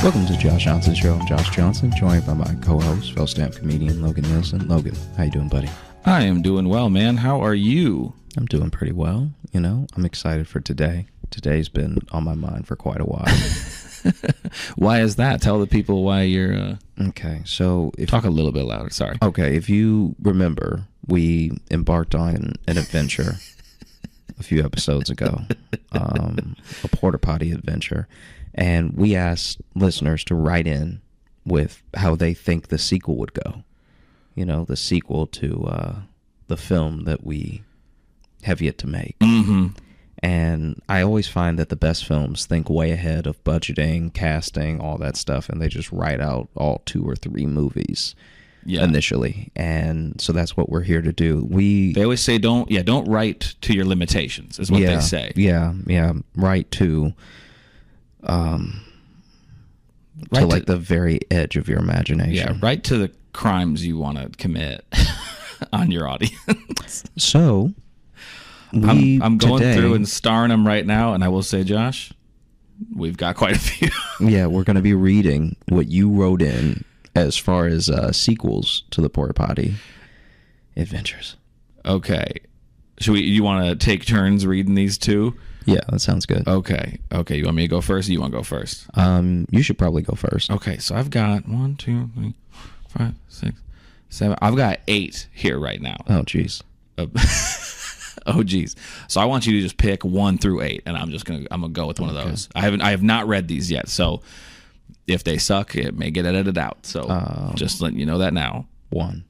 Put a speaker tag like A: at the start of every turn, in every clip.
A: Welcome to Josh Johnson's show. I'm Josh Johnson, joined by my co-host, fellow stand-up comedian Logan Nielsen. Logan, how you doing, buddy?
B: I am doing well, man. How are you?
A: I'm doing pretty well. You know, I'm excited for today. Today's been on my mind for quite a while.
B: Why is that? Tell the people why you're...
A: Okay, so...
B: Talk a little bit louder, sorry.
A: Okay, if you remember, we embarked on an adventure a few episodes ago, a porta potty adventure, and we asked listeners to write in with how they think the sequel would go. You know, the sequel to the film that we have yet to make.
B: Mm-hmm.
A: And I always find that the best films think way ahead of budgeting, casting, all that stuff, and they just write out all 2 or 3 movies initially. And so that's what we're here to do.
B: They always say don't write to your limitations, is what they say.
A: Yeah. Write to like the very edge of your imagination.
B: Yeah, right to the crimes you want to commit on your audience.
A: So
B: I'm going through and starring them right now, and I will say, Josh, we've got quite a few.
A: Yeah, we're going to be reading what you wrote in as far as sequels to the porta potty adventures.
B: Okay. You want to take turns reading these two?
A: Yeah, that sounds good.
B: Okay. You want me to go first, or you want to go first?
A: You should probably go first.
B: Okay, so I've got 1, 2, 3, 4, 5, 6, 7. I've got 8 here right now.
A: Oh, jeez.
B: Oh, geez. So I want you to just pick 1 through 8, and I'm gonna go with one of those. I have not read these yet, so if they suck, it may get edited out. So just letting you know that now.
A: 1.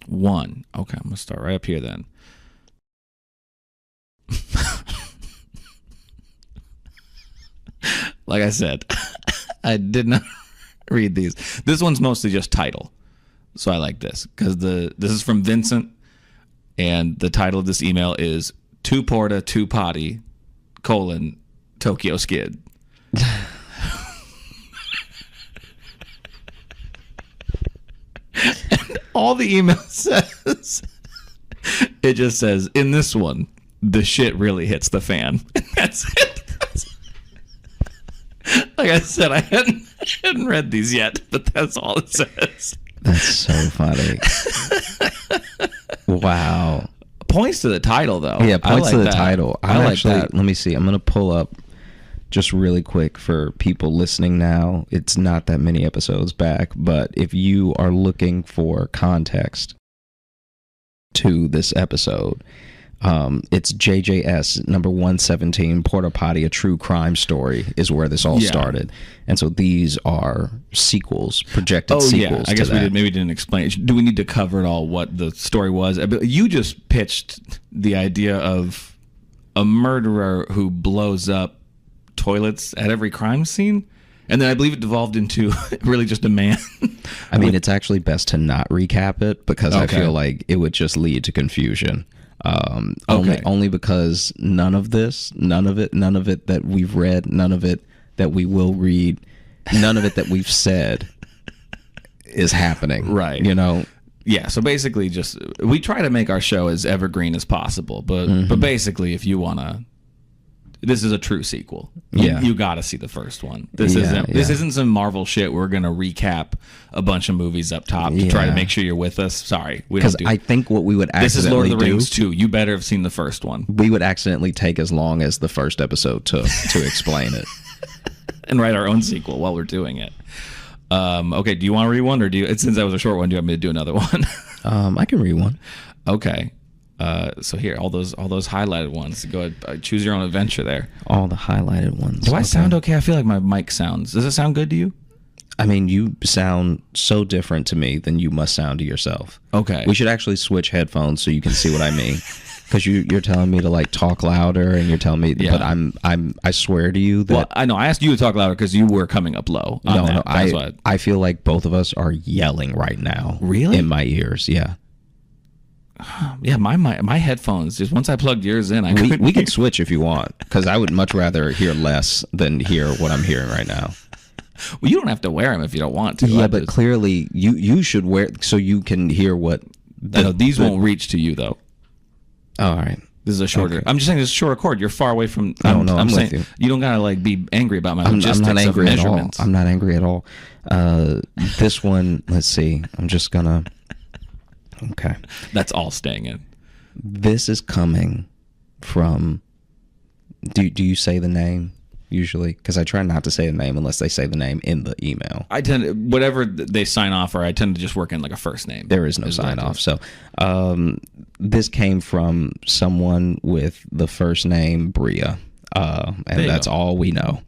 B: Okay, I'm gonna start right up here then. Like I said, I did not read these. This one's mostly just title, so I like this because this is from Vincent. And the title of this email is 2 Porta, 2 Potty, Tokyo Skid. And all the email says, it just says, in this one, the shit really hits the fan. And that's it. Like I said, I hadn't read these yet, but that's all it says.
A: That's so funny. Wow.
B: Points to the title, though.
A: Yeah, points to the
B: that.
A: title.
B: I like that.
A: Let me see. I'm going to pull up just really quick for people listening now. It's not that many episodes back, but if you are looking for context to this episode, it's JJS number 117, Porta Potty, A True Crime Story is where this all started. And so these are sequels, projected sequels.
B: I guess we didn't explain it. Do we need to cover it all, what the story was? You just pitched the idea of a murderer who blows up toilets at every crime scene. And then I believe it devolved into really just a man.
A: I mean, it's actually best to not recap it because I feel like it would just lead to confusion. Only because none of it that we've read, none of it that we will read, none of it that we've said is happening.
B: Right.
A: You know?
B: Yeah, so basically we try to make our show as evergreen as possible, but basically if you want to, this is a true sequel. You got to see the first one. This isn't some Marvel shit. We're going to recap a bunch of movies up top to try to make sure you're with us. Sorry, we don't do.
A: Because I think what we would accidentally
B: This is Lord of the Rings 2. You better have seen the first one.
A: We would accidentally take as long as the first episode took to explain it.
B: And write our own sequel while we're doing it. Okay, do you want to read one, or since that was a short one, do you want me to do another one?
A: I can read one.
B: Okay. So here, all those highlighted ones. Go ahead, choose your own adventure there.
A: All the highlighted ones.
B: Do I sound okay? I feel like my mic sounds. Does it sound good to you?
A: I mean, you sound so different to me than you must sound to yourself.
B: Okay.
A: We should actually switch headphones so you can see what I mean. Because you're telling me to like talk louder, and you're telling me, but I swear to you that.
B: Well, I know I asked you to talk louder because you were coming up low.
A: I feel like both of us are yelling right now.
B: Really?
A: In my ears, yeah.
B: Yeah, my headphones. Just once I plugged yours in,
A: we can switch if you want, because I would much rather hear less than hear what I'm hearing right now.
B: Well, you don't have to wear them if you don't want to.
A: Yeah, but clearly you should wear so you can hear what.
B: These won't reach to you though.
A: All right.
B: This is a shorter.
A: Okay.
B: I'm just saying this is a shorter cord. You're far away from.
A: I'm
B: saying
A: with
B: you don't gotta like be angry about my logistics
A: I'm not angry
B: of
A: at all.
B: measurements.
A: I'm not angry at all. This one, let's see. I'm just gonna. Okay.
B: That's all staying in.
A: This is coming from. Do you say the name usually? Because I try not to say the name unless they say the name in the email.
B: I tend whatever they sign off, or I tend to just work in like a first name.
A: There is no sign off. So, this came from someone with the first name Bria, and that's all we know.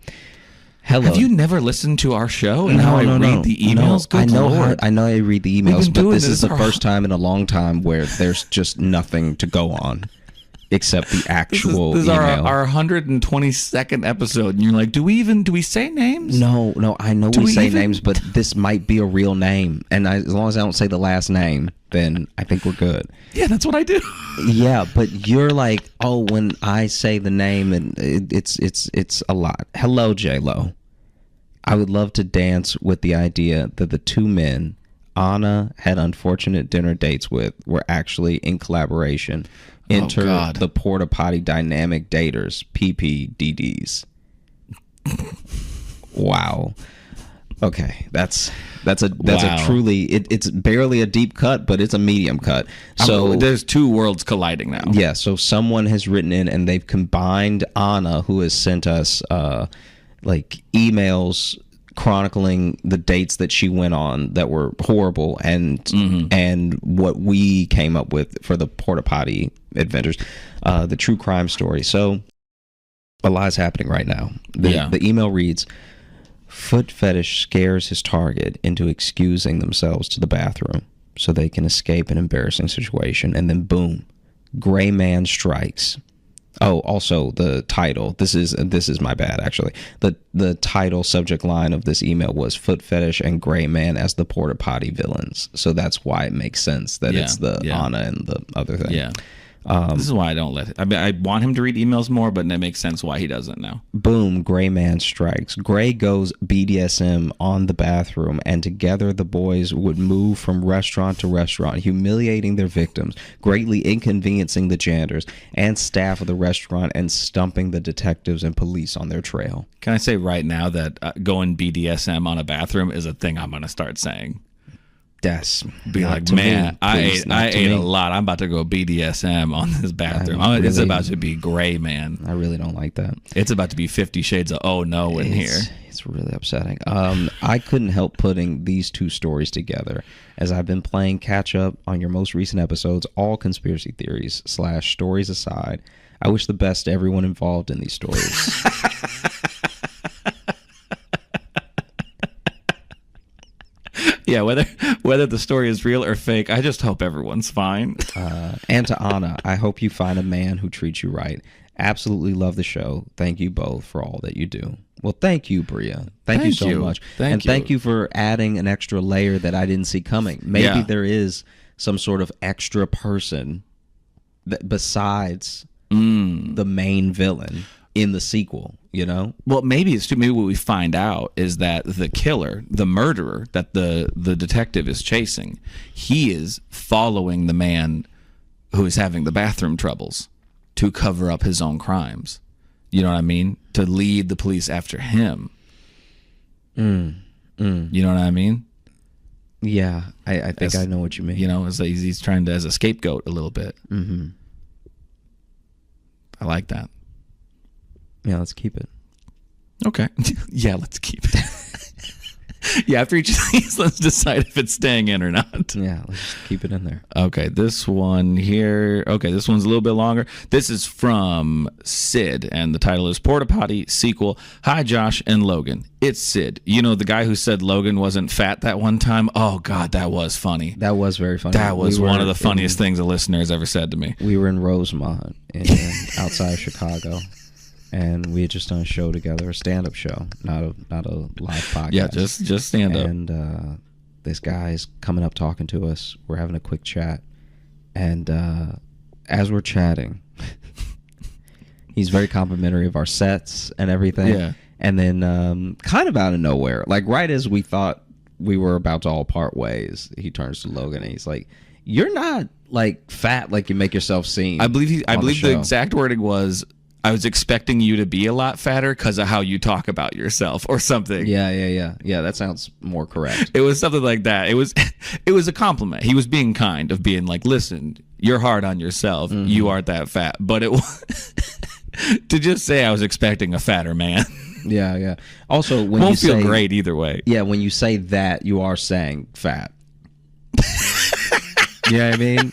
A: Hello.
B: Have you never listened to our show and how I read the emails?
A: No, I know I read the emails, but this is the
B: our
A: first time in a long time where there's just nothing to go on except the actual
B: this is
A: email.
B: our 122nd episode, and you're like, do we say names?
A: No, I know we say names, but this might be a real name, and as long as I don't say the last name, then I think we're good.
B: Yeah, that's what I do.
A: Yeah, but you're like, oh, when I say the name, and it's a lot. Hello, J-Lo. I would love to dance with the idea that the two men Anna had unfortunate dinner dates with were actually in collaboration. Enter the Porta Potty Dynamic Daters, PPDDs. Wow. Okay, that's a truly it's barely a deep cut, but it's a medium cut. So
B: there's two worlds colliding now.
A: Yeah, so someone has written in and they've combined Anna, who has sent us like emails chronicling the dates that she went on that were horrible, and what we came up with for the Porta Potty Adventures, the true crime story. So a lot's happening right now. The email reads, foot fetish scares his target into excusing themselves to the bathroom so they can escape an embarrassing situation, and then boom, gray man strikes. Oh, also the title. This is my bad, actually. The title subject line of this email was foot fetish and gray man as the Porta Potty villains. So that's why it makes sense that it's the Anna and the other thing.
B: Yeah. This is why I don't let it. I mean, I want him to read emails more, but it makes sense why he doesn't now.
A: Boom, gray man strikes. Gray goes BDSM on the bathroom, and together the boys would move from restaurant to restaurant, humiliating their victims, greatly inconveniencing the janitors and staff of the restaurant, and stumping the detectives and police on their trail.
B: Can I say right now that going BDSM on a bathroom is a thing I'm going to start saying?
A: Yes.
B: Be like, man, I ate a lot. I'm about to go BDSM on this bathroom. It's about to be gray, man.
A: I really don't like that.
B: It's about to be 50 Shades of oh no in here.
A: It's really upsetting. I couldn't help putting these two stories together as I've been playing catch up on your most recent episodes, all conspiracy theories / stories aside. I wish the best to everyone involved in these stories.
B: Yeah, whether the story is real or fake, I just hope everyone's fine.
A: And to Anna, I hope you find a man who treats you right. Absolutely love the show. Thank you both for all that you do. Well, thank you, Bria. Thank you so much. Thank you for adding an extra layer that I didn't see coming. Maybe there is some sort of extra person that besides the main villain in the sequel, you know?
B: Well, maybe what we find out is that the killer, the murderer that the detective is chasing, he is following the man who is having the bathroom troubles to cover up his own crimes. You know what I mean? To lead the police after him. You know what I mean?
A: Yeah, I think I know what you mean.
B: You know, he's trying to as a scapegoat a little bit. Mm-hmm. I like that.
A: Yeah, let's keep it.
B: Okay. Yeah, let's keep it. Yeah, after each of these, let's decide if it's staying in or not.
A: Yeah, let's just keep it in there.
B: Okay, this one here. Okay, this one's a little bit longer. This is from Sid, and the title is Porta Potty Sequel. Hi, Josh and Logan. It's Sid. You know, the guy who said Logan wasn't fat that one time? Oh, God, that was funny.
A: That was very funny.
B: That was one of the funniest things a listener has ever said to me.
A: We were in Rosemont outside of Chicago. And we had just done a show together, a stand-up show, not a live podcast.
B: Yeah, just stand-up.
A: And this guy's coming up talking to us. We're having a quick chat. And as we're chatting, he's very complimentary of our sets and everything.
B: Yeah.
A: And then kind of out of nowhere, like right as we thought we were about to all part ways, he turns to Logan and he's like, "You're not like fat like you make yourself seem."
B: I believe the exact wording was, "I was expecting you to be a lot fatter because of how you talk about yourself," or something.
A: Yeah. That sounds more correct.
B: It was something like that. It was a compliment. He was being kind, of being like, "Listen, you're hard on yourself. Mm-hmm. You aren't that fat." But it was to just say I was expecting a fatter man.
A: Yeah. Also, when
B: won't
A: you
B: feel
A: say,
B: great either way.
A: Yeah, when you say that, you are saying fat. You know what I mean?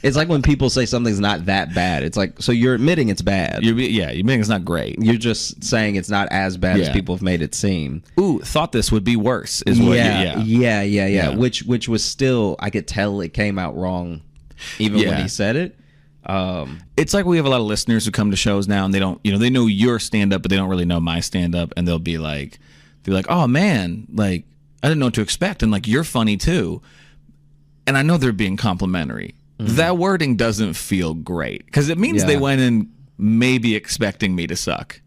A: It's like when people say something's not that bad. It's like, so you're admitting it's bad.
B: You're admitting it's not great.
A: You're just saying it's not as bad as people have made it seem.
B: Ooh, thought this would be worse. Is what?
A: Yeah. Which was still, I could tell it came out wrong, even when he said it.
B: It's like we have a lot of listeners who come to shows now and they don't, they know your stand up, but they don't really know my stand up, and they'll be like, "Oh man, like I didn't know what to expect," and like, "You're funny too," and I know they're being complimentary. Mm-hmm. That wording doesn't feel great because it means they went in maybe expecting me to suck,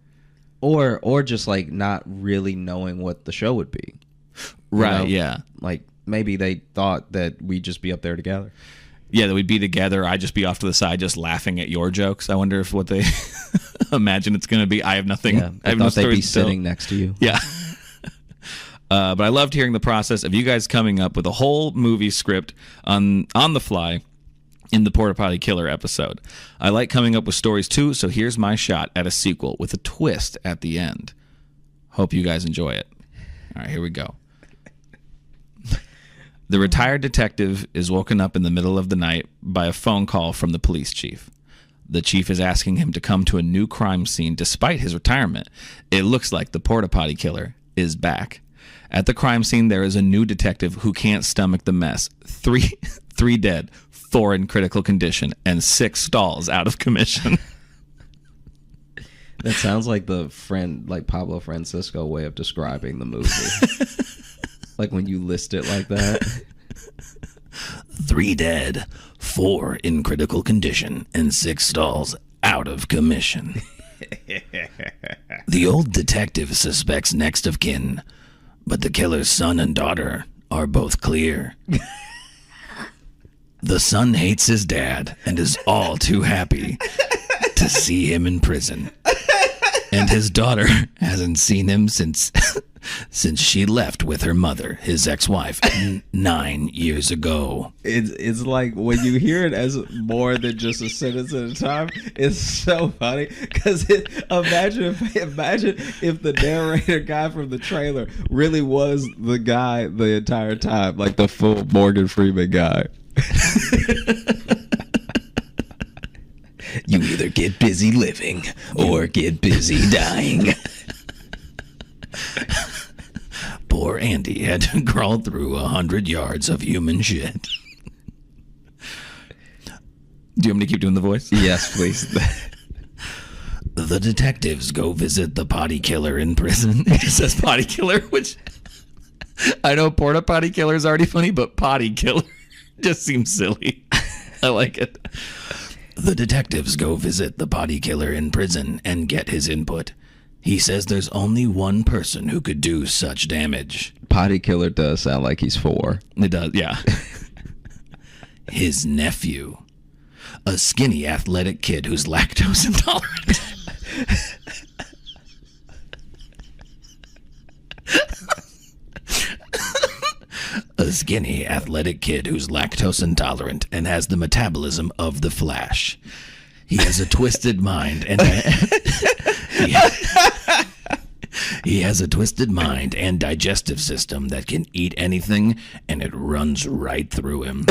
A: or just like not really knowing what the show would be.
B: Right? Yeah.
A: Like maybe they thought that we'd just be up there together.
B: Yeah, that we'd be together. I'd just be off to the side, just laughing at your jokes. I wonder if what they imagine it's going to be. I have nothing.
A: Yeah, I thought they'd be sitting next to you.
B: Yeah. But I loved hearing the process of you guys coming up with a whole movie script on the fly in the Porta Potty Killer episode. I like coming up with stories too, so here's my shot at a sequel with a twist at the end. Hope you guys enjoy it. All right, here we go. The retired detective is woken up in the middle of the night by a phone call from the police chief. The chief is asking him to come to a new crime scene despite his retirement. It looks like the Porta Potty Killer is back. At the crime scene, there is a new detective who can't stomach the mess. Three dead, 4 in critical condition, and 6 stalls out of commission.
A: That sounds like Pablo Francisco way of describing the movie. Like when you list it like that.
B: 3 dead, 4 in critical condition, and 6 stalls out of commission. The old detective suspects next of kin, but the killer's son and daughter are both clear. The son hates his dad and is all too happy to see him in prison. And his daughter hasn't seen him since she left with her mother, his ex-wife, 9 years ago.
A: It's like when you hear it as more than just a sentence at a time, it's so funny because imagine if the narrator guy from the trailer really was the guy the entire time, like the full Morgan Freeman guy.
B: You either get busy living or get busy dying. Poor Andy had to crawl through 100 yards of human shit. Do you want me to keep doing the voice?
A: Yes, please.
B: The detectives go visit the potty killer in prison. It just says potty killer, which I know Porta Potty Killer is already funny, but potty killer just seems silly. I like it. The detectives go visit the potty killer in prison and get his input. He says there's only one person who could do such damage.
A: Potty killer does sound like he's 4.
B: It does, yeah. His nephew. A skinny, athletic kid who's lactose intolerant. A skinny, athletic kid who's lactose intolerant and has the metabolism of the Flash. He has a twisted mind and he has a twisted mind and digestive system that can eat anything, and it runs right through him.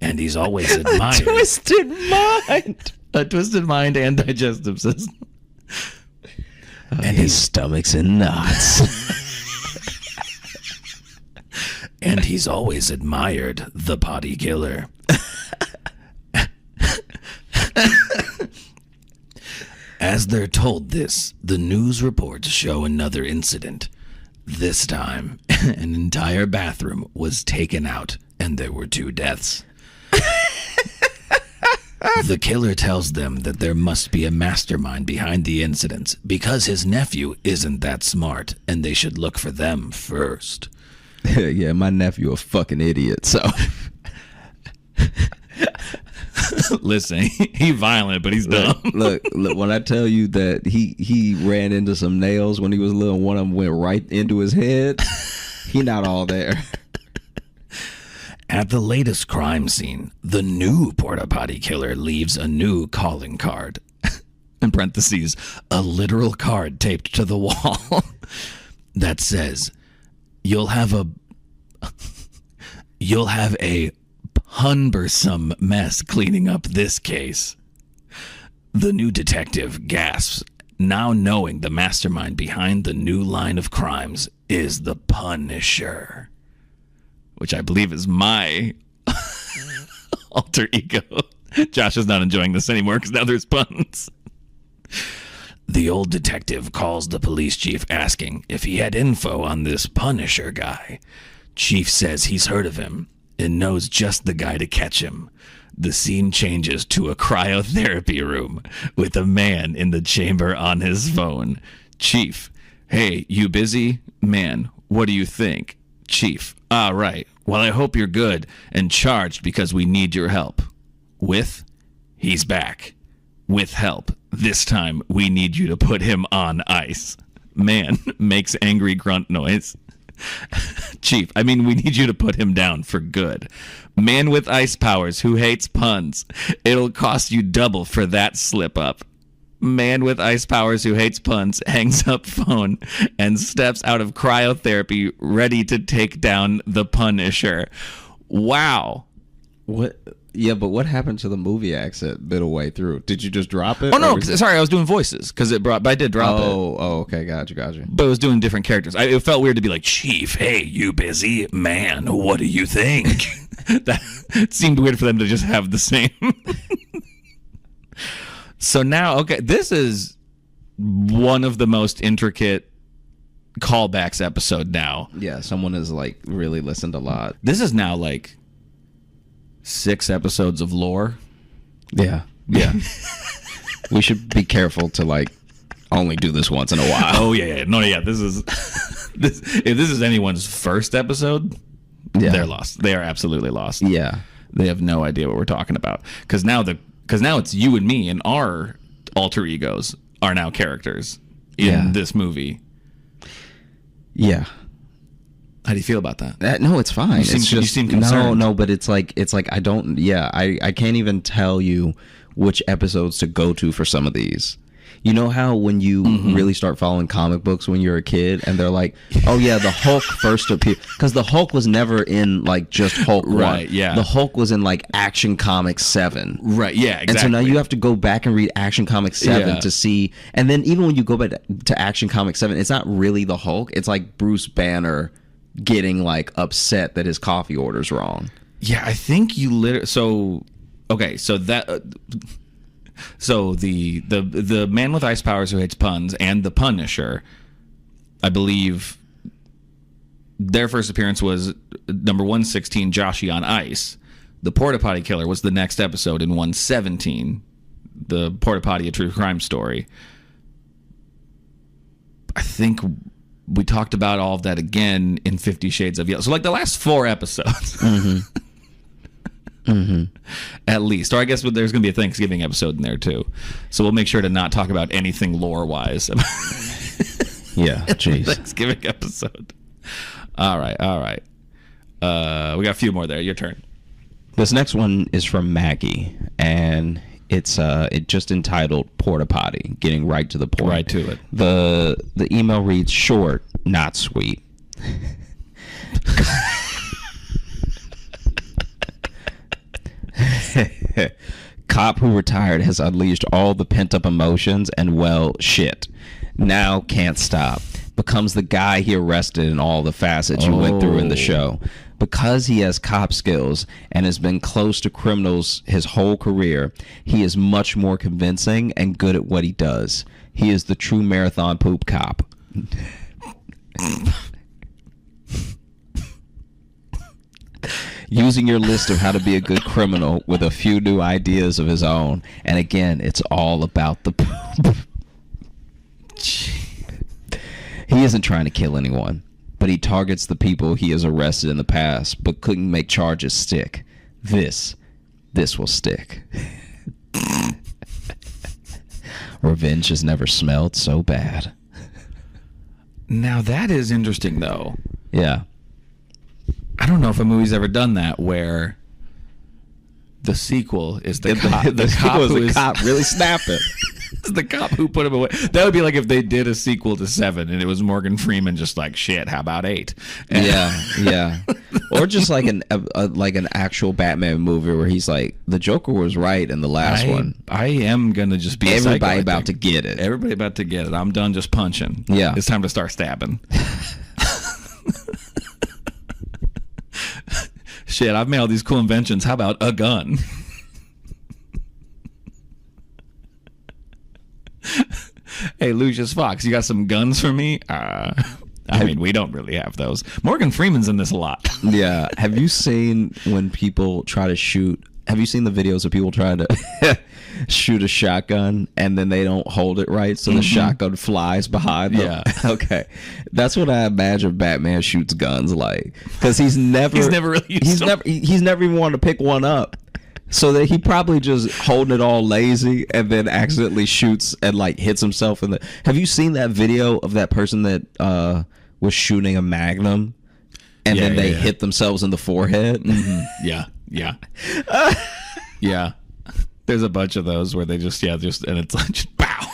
B: And he's always admired.
A: A twisted mind.
B: A twisted mind and digestive system.
A: And his stomach's in knots.
B: And he's always admired the potty killer. As they're told this, the news reports show another incident. This time, an entire bathroom was taken out and there were 2 deaths.
C: The killer tells them that there must be a mastermind behind the incidents because his nephew isn't that smart and they should look for them first.
A: Yeah, my nephew a fucking idiot, so...
B: Listen, he violent, but he's dumb.
A: Look, when I tell you that he ran into some nails when he was little, one of them went right into his head, he not all there.
C: At the latest crime scene, the new porta potty killer leaves a new calling card. In parentheses, a literal card taped to the wall that says, You'll have a cumbersome mess cleaning up this case. The new detective gasps, now knowing the mastermind behind the new line of crimes is the Punisher. Which I believe is my alter ego. Josh is not enjoying this anymore because now there's puns. The old detective calls the police chief asking if he had info on this Punisher guy. Chief says he's heard of him and knows just the guy to catch him. The scene changes to a cryotherapy room with a man in the chamber on his phone. Chief, hey, you busy? Man, what do you think? Chief, right. Well, I hope you're good and charged because we need your help. With? He's back. With help. This time, we need you to put him on ice. Man makes angry grunt noise. Chief, I mean, we need you to put him down for good. Man with ice powers who hates puns. It'll cost you double for that slip up. Man with ice powers who hates puns hangs up phone and steps out of cryotherapy ready to take down the Punisher. Wow.
A: What? Yeah, but what happened to the movie accent middle way through? Did you just drop it?
B: Oh, no, sorry, I was doing voices because but I did drop it.
A: Oh, okay, gotcha.
B: But I was doing different characters. It felt weird to be like, Chief, hey, you busy? Man, what do you think? That it seemed weird for them to just have the same. So now, okay, this is one of the most intricate callbacks episode now.
A: Yeah, someone has like really listened a lot.
B: This is now like 6 episodes of lore.
A: Yeah. We should be careful to like only do this once in a while.
B: Oh yeah. No, yeah. This is if this is anyone's first episode, they're lost. They are absolutely lost.
A: Yeah.
B: They have no idea what we're talking about because now it's you and me and our alter egos are now characters in this movie.
A: Yeah.
B: How do you feel about that?
A: No, it's fine.
B: You seem concerned.
A: No, but it's like I don't. Yeah, I can't even tell you which episodes to go to for some of these. You know how when you really start following comic books when you're a kid and they're like, oh yeah, the Hulk first appeared, because the Hulk was never in like just Hulk 1.
B: Right, yeah.
A: The Hulk was in like Action Comics 7.
B: Right, yeah, exactly.
A: And so now you have to go back and read Action Comics 7 to see, and then even when you go back to Action Comics 7, it's not really the Hulk, it's like Bruce Banner getting like upset that his coffee order's wrong.
B: Yeah, I think you literally. So the man with ice powers who hates puns and the Punisher, I believe their first appearance was number 116, Joshy on Ice. The Porta Potty Killer was the next episode in 117, the Porta Potty, a true crime story. I think we talked about all of that again in 50 Shades of Yellow. So like the last 4 episodes. At least. Or I guess there's going to be a Thanksgiving episode in there too. So we'll make sure to not talk about anything lore-wise.
A: Yeah, jeez.
B: Thanksgiving episode. All right. We got a few more there. Your turn.
A: This next one is from Maggie, and it's just entitled Porta Potty, getting right to the point.
B: Right to it.
A: The email reads, short, not sweet. Cop who retired has unleashed all the pent-up emotions and, well, shit. Now can't stop. Becomes the guy he arrested in all the facets you went through in the show. Because he has cop skills and has been close to criminals his whole career, he is much more convincing and good at what he does. He is the true marathon poop cop. using your list of how to be a good criminal with a few new ideas of his own. And again, it's all about the poop. He isn't trying to kill anyone, but he targets the people he has arrested in the past, but couldn't make charges stick. This will stick. Revenge has never smelled so bad.
B: Now that is interesting, though.
A: Yeah.
B: I don't know if a movie's ever done that where the sequel is the cop.
A: The cop who is cop really snapping.
B: It's the cop who put him away. That would be like if they did a sequel to 7 and it was Morgan Freeman just like, shit, how about 8? And
A: yeah. Or just like an actual Batman movie where he's like, the Joker was right in the last one.
B: I am going to just be
A: everybody about to get it.
B: Everybody about to get it. I'm done just punching.
A: Yeah.
B: It's time to start stabbing. Shit, I've made all these cool inventions. How about a gun? Hey, Lucius Fox, you got some guns for me? I mean, we don't really have those. Morgan Freeman's in this a lot.
A: Yeah. Have you seen when people try to shoot? Have you seen the videos of people trying to shoot a shotgun and then they don't hold it right, so the shotgun flies behind them?
B: Yeah.
A: Okay. That's what I imagine Batman shoots guns like, because he's never
B: really
A: he's never even wanted to pick one up. So that he probably just holding it all lazy and then accidentally shoots and like hits himself in the. Have you seen that video of that person that was shooting a Magnum and then they hit themselves in the forehead?
B: Mm-hmm. Yeah. Yeah. There's a bunch of those where they just and it's like just, pow.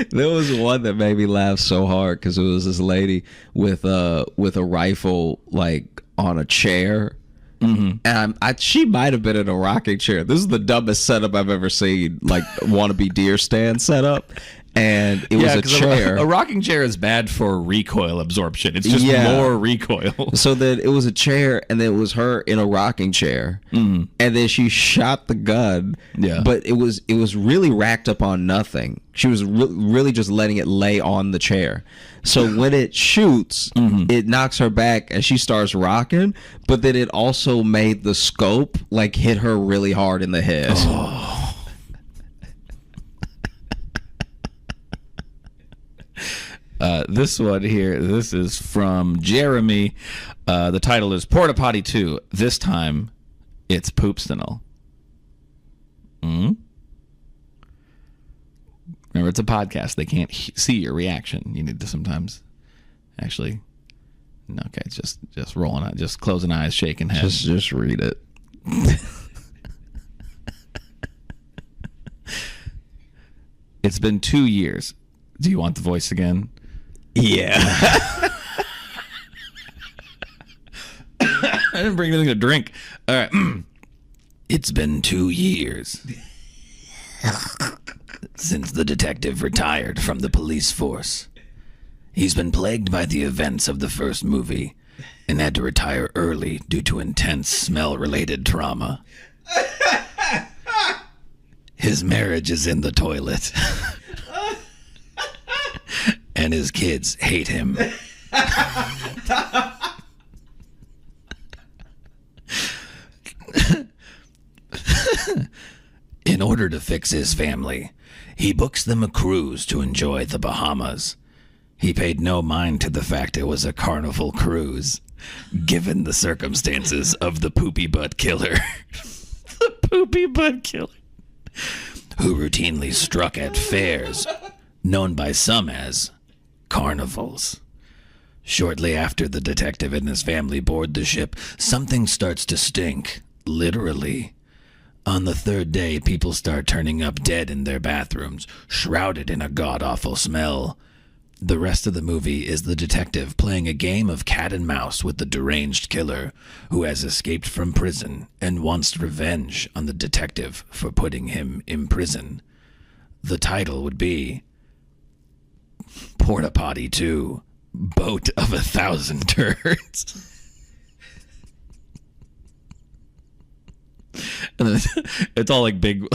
A: There was one that made me laugh so hard because it was this lady with a rifle like on a chair. Mm-hmm. And she might have been in a rocking chair. This is the dumbest setup I've ever seen, like wannabe deer stand setup. And it was a chair.
B: A rocking chair is bad for recoil absorption. It's just more recoil.
A: So then it was a chair, and then it was her in a rocking chair, and then she shot the gun.
B: Yeah,
A: but it was really racked up on nothing. She was really just letting it lay on the chair. So when it shoots, it knocks her back, and she starts rocking. But then it also made the scope like hit her really hard in the head.
B: Oh. This one here, this is from Jeremy. The title is Porta Potty 2. This time, it's Poopstinel. Remember, it's a podcast. They can't see your reaction. You need to sometimes actually... Okay, it's just rolling out, just closing eyes, shaking head.
A: Just read it.
B: It's been 2 years. Do you want the voice again?
A: Yeah.
B: I didn't bring anything to drink. All right.
C: It's been 2 years since the detective retired from the police force. He's been plagued by the events of the first movie and had to retire early due to intense smell-related trauma. His marriage is in the toilet. And his kids hate him. In order to fix his family, he books them a cruise to enjoy the Bahamas. He paid no mind to the fact it was a carnival cruise, given the circumstances of the poopy butt killer.
B: The poopy butt killer.
C: Who routinely struck at fairs, known by some as carnivals. Shortly after the detective and his family board the ship, something starts to stink, literally. On the third day, people start turning up dead in their bathrooms, shrouded in a god-awful smell. The rest of the movie is the detective playing a game of cat and mouse with the deranged killer, who has escaped from prison and wants revenge on the detective for putting him in prison. The title would be Porta Potty 2, Boat of 1,000 Turds.
B: And then it's all like big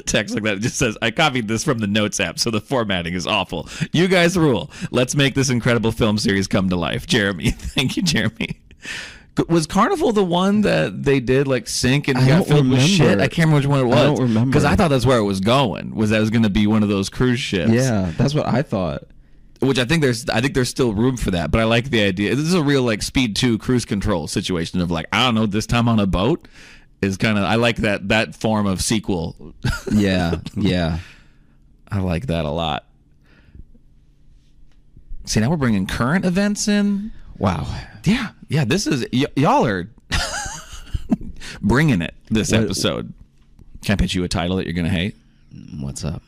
B: text like that. It just says, I copied this from the Notes app, so the formatting is awful. You guys rule. Let's make this incredible film series come to life. Jeremy. Thank you, Jeremy. Was Carnival the one that they did like sink and got filled with shit? I can't remember which one it was.
A: I don't remember.
B: Because I thought that's where it was going. Was that it was going to be one of those cruise ships?
A: Yeah, that's what I thought.
B: Which I think there's still room for that. But I like the idea. This is a real like Speed 2 cruise control situation of like, I don't know, this time on a boat is kind of, I like that form of sequel.
A: Yeah, yeah.
B: I like that a lot. See, now we're bringing current events in.
A: Wow.
B: Yeah. This is y'all are bringing it this episode. Can I pitch you a title that you're gonna hate?
A: What's up?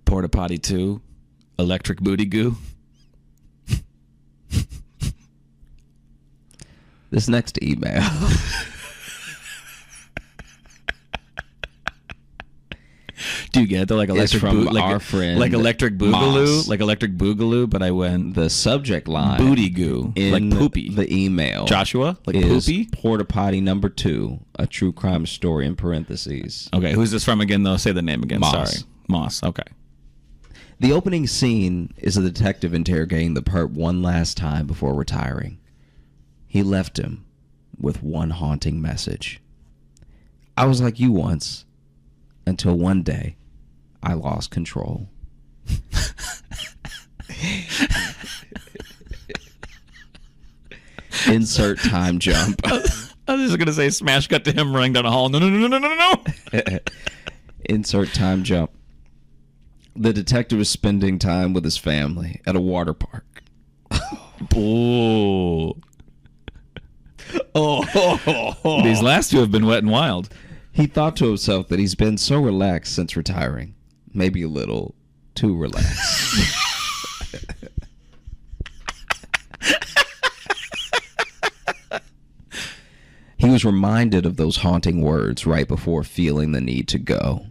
B: Porta Potty 2, Electric Booty Goo.
A: This next email.
B: Do you get the like electric
A: from our friend
B: like electric boogaloo,
A: Moss.
B: like electric boogaloo? But I went
A: The subject line
B: booty goo,
A: in
B: like poopy.
A: the email.
B: Joshua, like
A: is
B: poopy.
A: Porta Potty number 2, a true crime story in parentheses.
B: Okay, who's this from again? Though, say the name again.
A: Moss.
B: Sorry, Moss. Okay.
A: The opening scene is a detective interrogating the perp one last time before retiring. He left him with one haunting message. I was like you once, until one day I lost control. Insert time jump.
B: I was just gonna say smash cut to him running down a hall. No.
A: Insert time jump. The detective is spending time with his family at a water park.
B: Oh. These last two have been wet and wild.
A: He thought to himself that he's been so relaxed since retiring. Maybe a little too relaxed. He was reminded of those haunting words right before feeling the need to go.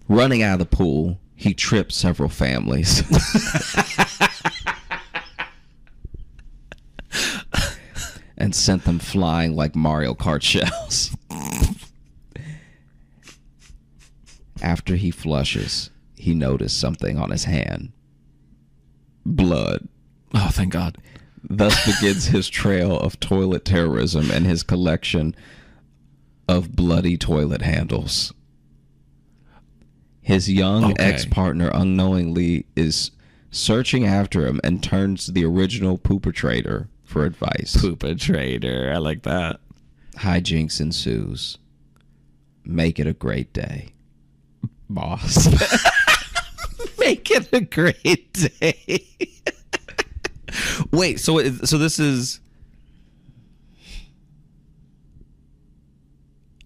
A: Running out of the pool, he tripped several families. And sent them flying like Mario Kart shells. After he flushes, he noticed something on his hand. Blood.
B: Oh, thank God.
A: Thus begins his trail of toilet terrorism and his collection of bloody toilet handles. His young ex-partner unknowingly is searching after him and turns to the original pooper trader for advice.
B: Pooper trader. I like that.
A: Hijinks ensues. Make it a great day. Boss.
B: Make it a great day. Wait, so this is...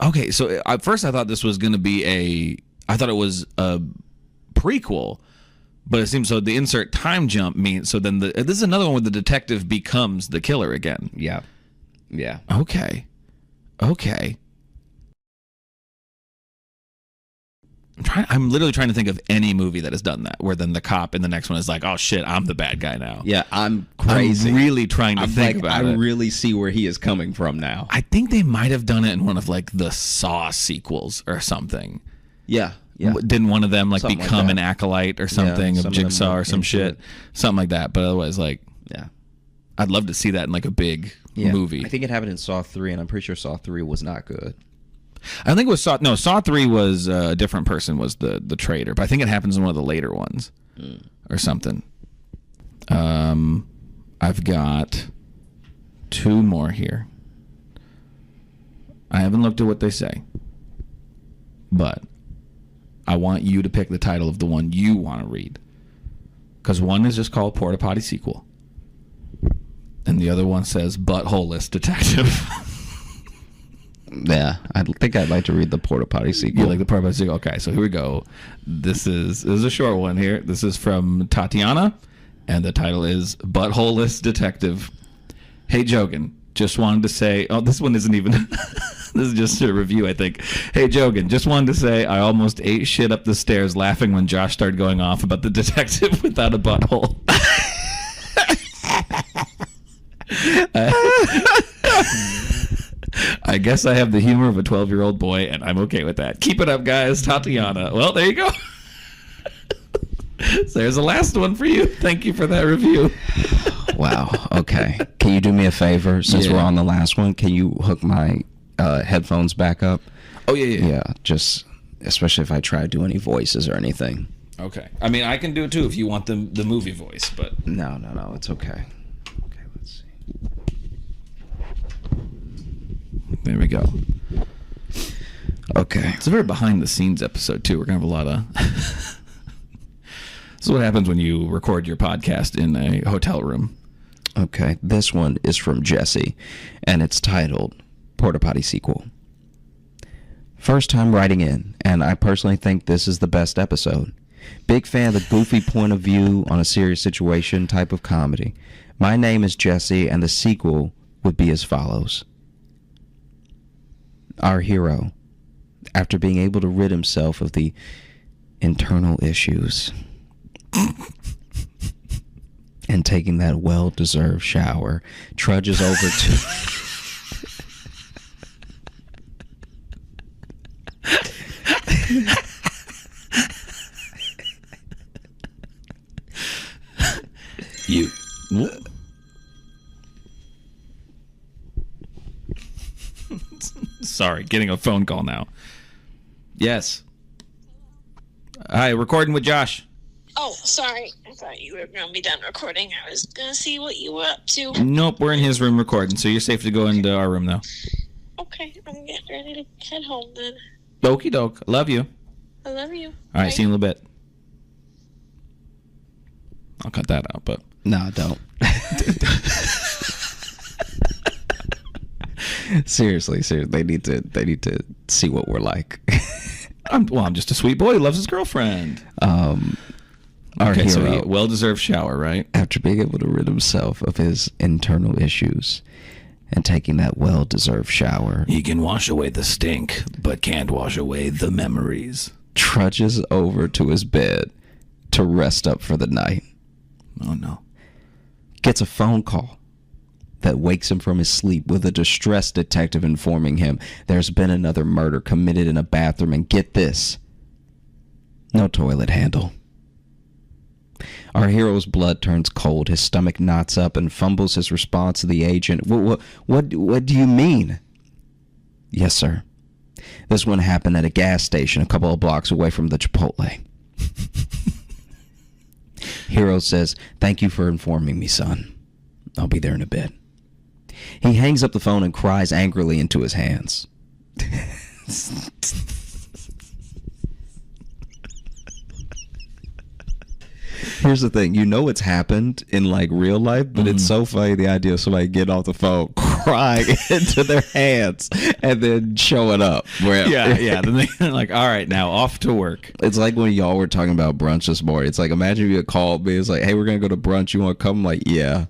B: Okay, so at first I thought this was going to be I thought it was a prequel, but it seems so the insert time jump means... So then this is another one where the detective becomes the killer again.
A: Yeah. Yeah.
B: Okay. I'm literally trying to think of any movie that has done that, where then the cop in the next one is like, oh shit, I'm the bad guy now.
A: Yeah, I'm crazy.
B: I'm really trying to think about it.
A: I really see where he is coming from now.
B: I think they might have done it in one of like the Saw sequels or something.
A: Yeah.
B: Didn't one of them like
A: something
B: become
A: like
B: an acolyte or something of Jigsaw or some shit? Something like that. But otherwise, like,
A: yeah,
B: I'd love to see that in like a big movie.
A: I think it happened in Saw 3, and I'm pretty sure Saw 3 was not good.
B: I think it was Saw 3 was a different person was the traitor, but I think it happens in one of the later ones or something. I've got 2 more here. I haven't looked at what they say, but I want you to pick the title of the one you want to read, because one is just called Porta Potty Sequel, and the other one says Buttholeless Detective.
A: Yeah, I think I'd like to read the Porta Potty sequel.
B: You like the Porta Potty sequel? Okay, so here we go. This is a short one here. This is from Tatiana, and the title is Buttholeless Detective. Hey, Jogan, just wanted to say... Oh, this one isn't even... This is just a review, I think. Hey, Jogan, just wanted to say I almost ate shit up the stairs laughing when Josh started going off about the detective without a butthole. I guess I have the humor of a 12-year-old boy, and I'm okay with that. Keep it up, guys. Tatiana. Well, there you go. So there's the last one for you. Thank you for that review.
A: Wow. Okay. Can you do me a favor? Since we're on the last one, can you hook my headphones back up?
B: Oh, yeah.
A: Yeah, just especially if I try to do any voices or anything.
B: Okay. I mean, I can do it too if you want the movie voice, but...
A: No, it's okay. Okay, let's see.
B: There we go.
A: Okay.
B: It's a very behind-the-scenes episode, too. We're going to have a lot of... This is what happens when you record your podcast in a hotel room.
A: Okay, this one is from Jesse, and it's titled Porta Potty Sequel. First time writing in, and I personally think this is the best episode. Big fan of the goofy point of view on a serious situation type of comedy. My name is Jesse, and the sequel would be as follows. Our hero, after being able to rid himself of the internal issues and taking that well-deserved shower, trudges over to...
B: You. Sorry, getting a phone call now. Yes. Hi, recording with Josh.
D: Oh, sorry. I thought you were going to be done recording. I was going to see what you were up to.
B: Nope, we're in his room recording, so you're safe to go into our room now.
D: Okay, I'm getting ready to head home then.
B: Okie doke. Love you.
D: I love you.
B: All right, see you in a little bit. I'll cut that out, but...
A: No, don't. Seriously, they need to see what we're like.
B: I'm just a sweet boy who loves his girlfriend.
A: Our hero,
B: so well-deserved shower, right?
A: After being able to rid himself of his internal issues and taking that well-deserved shower,
C: he can wash away the stink, but can't wash away the memories.
A: Trudges over to his bed to rest up for the night.
B: Oh, no.
A: Gets a phone call that wakes him from his sleep with a distressed detective informing him there's been another murder committed in a bathroom, and get this, no toilet handle. Our hero's blood turns cold, his stomach knots up, and fumbles his response to the agent. What do you mean? Yes, sir. This one happened at a gas station a couple of blocks away from the Chipotle. Hero says, thank you for informing me, son. I'll be there in a bit. He hangs up the phone and cries angrily into his hands. Here's the thing, it's happened in like real life, but it's so funny the idea of somebody getting off the phone, crying into their hands, and then showing up.
B: Yeah. Then they're like, all right, now off to work.
A: It's like when y'all were talking about brunch this morning. It's like, imagine if you had called me. It's like, hey, we're gonna go to brunch. You want to come? I'm like, yeah.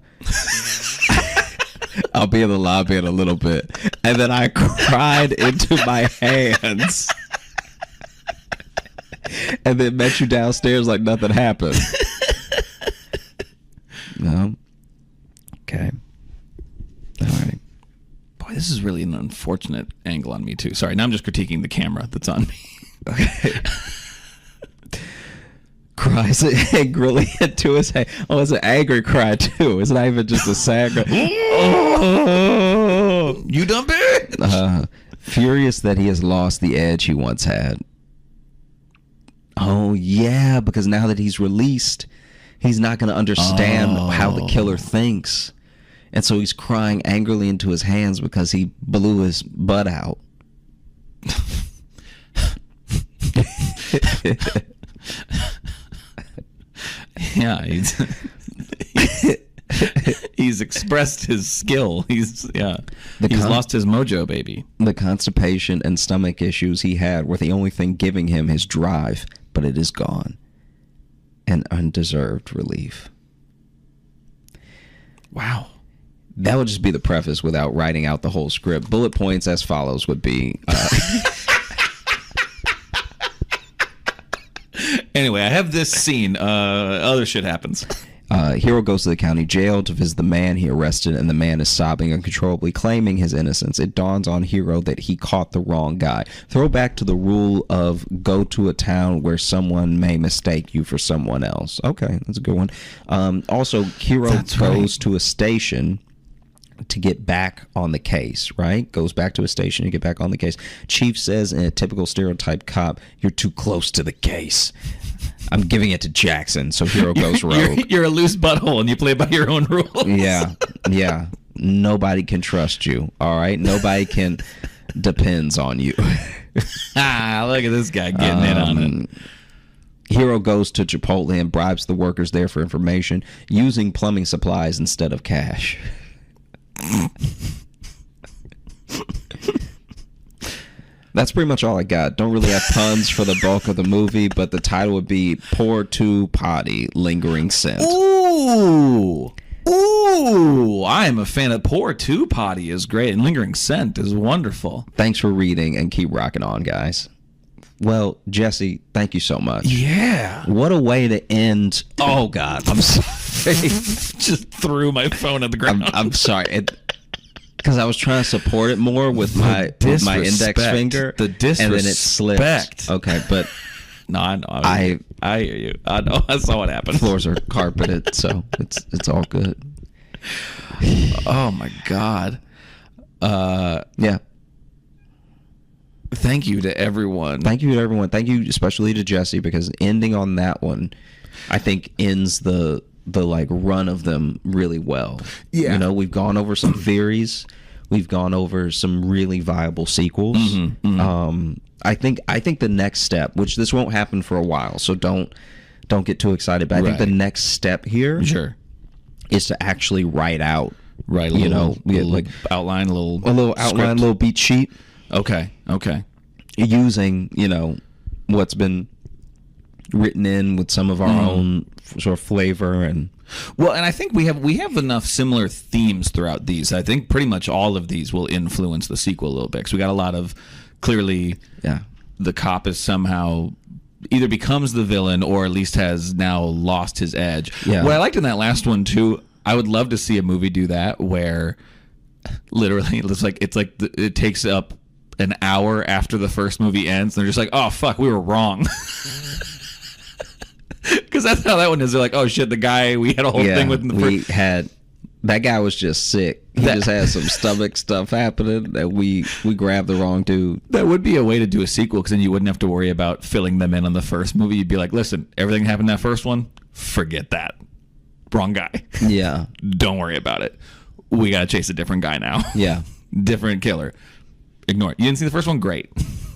A: I'll be in the lobby in a little bit. And then I cried into my hands. And then met you downstairs like nothing happened. No. Okay. All right.
B: Boy, this is really an unfortunate angle on me, too. Sorry, now I'm just critiquing the camera that's on me.
A: Okay. Cries angrily into his hand. Oh, it's an angry cry, too. It's not even just a sad cry. Oh,
B: you dumb bitch!
A: Furious that he has lost the edge he once had. Oh, yeah, because now that he's released, he's not going to understand how the killer thinks. And so he's crying angrily into his hands because he blew his butt out.
B: Yeah, he's expressed his skill. He's lost his mojo, baby.
A: The constipation and stomach issues he had were the only thing giving him his drive, but it is gone. An undeserved relief.
B: Wow.
A: That would just be the preface without writing out the whole script. Bullet points as follows would be...
B: Anyway, I have this scene. Other shit happens.
A: Hero goes to the county jail to visit the man he arrested, and the man is sobbing uncontrollably, claiming his innocence. It dawns on Hero that he caught the wrong guy. Throwback to the rule of go to a town where someone may mistake you for someone else. Okay, that's a good one. Also, Hero goes to a station to get back on the case, right? Goes back to a station to get back on the case. Chief says in a typical stereotype cop, "You're too close to the case." I'm giving it to Jackson, so Hero goes rogue.
B: You're a loose butthole and you play by your own rules.
A: Yeah. Nobody can trust you, all right? Nobody can depends on you.
B: Look at this guy getting in on it.
A: Hero goes to Chipotle and bribes the workers there for information, using plumbing supplies instead of cash. That's pretty much all I got. Don't really have puns for the bulk of the movie, but the title would be Pour to Potty, Lingering Scent.
B: Ooh, I am a fan of Pour to Potty is great, and Lingering Scent is wonderful.
A: Thanks for reading, and keep rocking on, guys. Well, Jesse, thank you so much.
B: Yeah.
A: What a way to end. Oh, God. I'm sorry.
B: Just threw my phone at the ground.
A: I'm sorry. Because I was trying to support it more with my index finger.
B: The disrespect.
A: And then it slipped. Okay, but
B: no, I know. I hear you. I know. I saw what happened.
A: Floors are carpeted, so it's all good.
B: Oh my God.
A: Yeah.
B: Thank you to everyone.
A: Thank you to everyone. Thank you especially to Jesse, because ending on that one, I think ends the like run of them really well.
B: Yeah.
A: You know, we've gone over some theories. We've gone over some really viable sequels. I think the next step, which this won't happen for a while, so don't get too excited, but I think the next step here is to actually write out
B: like outline, a little
A: outline, a little beat sheet.
B: Okay.
A: Using, what's been written in with some of our own sort of flavor and
B: I think we have enough similar themes throughout these. I think pretty much all of these will influence the sequel a little bit, because we got a lot of clearly the cop is somehow either becomes the villain or at least has now lost his edge. What I liked in that last one too, I would love to see a movie do that where literally it takes up an hour after the first movie ends and they're just like, oh fuck, we were wrong. Because that's how that one is. They're like, oh shit, the guy we had a whole thing with in the first.
A: That guy was just sick. He just had some stomach stuff happening that we grabbed the wrong dude.
B: That would be a way to do a sequel, because then you wouldn't have to worry about filling them in on the first movie. You'd be like, listen, everything happened in that first one, forget that. Wrong guy.
A: Yeah.
B: Don't worry about it. We got to chase a different guy now.
A: Yeah.
B: Different killer. Ignore it. You didn't see the first one? Great.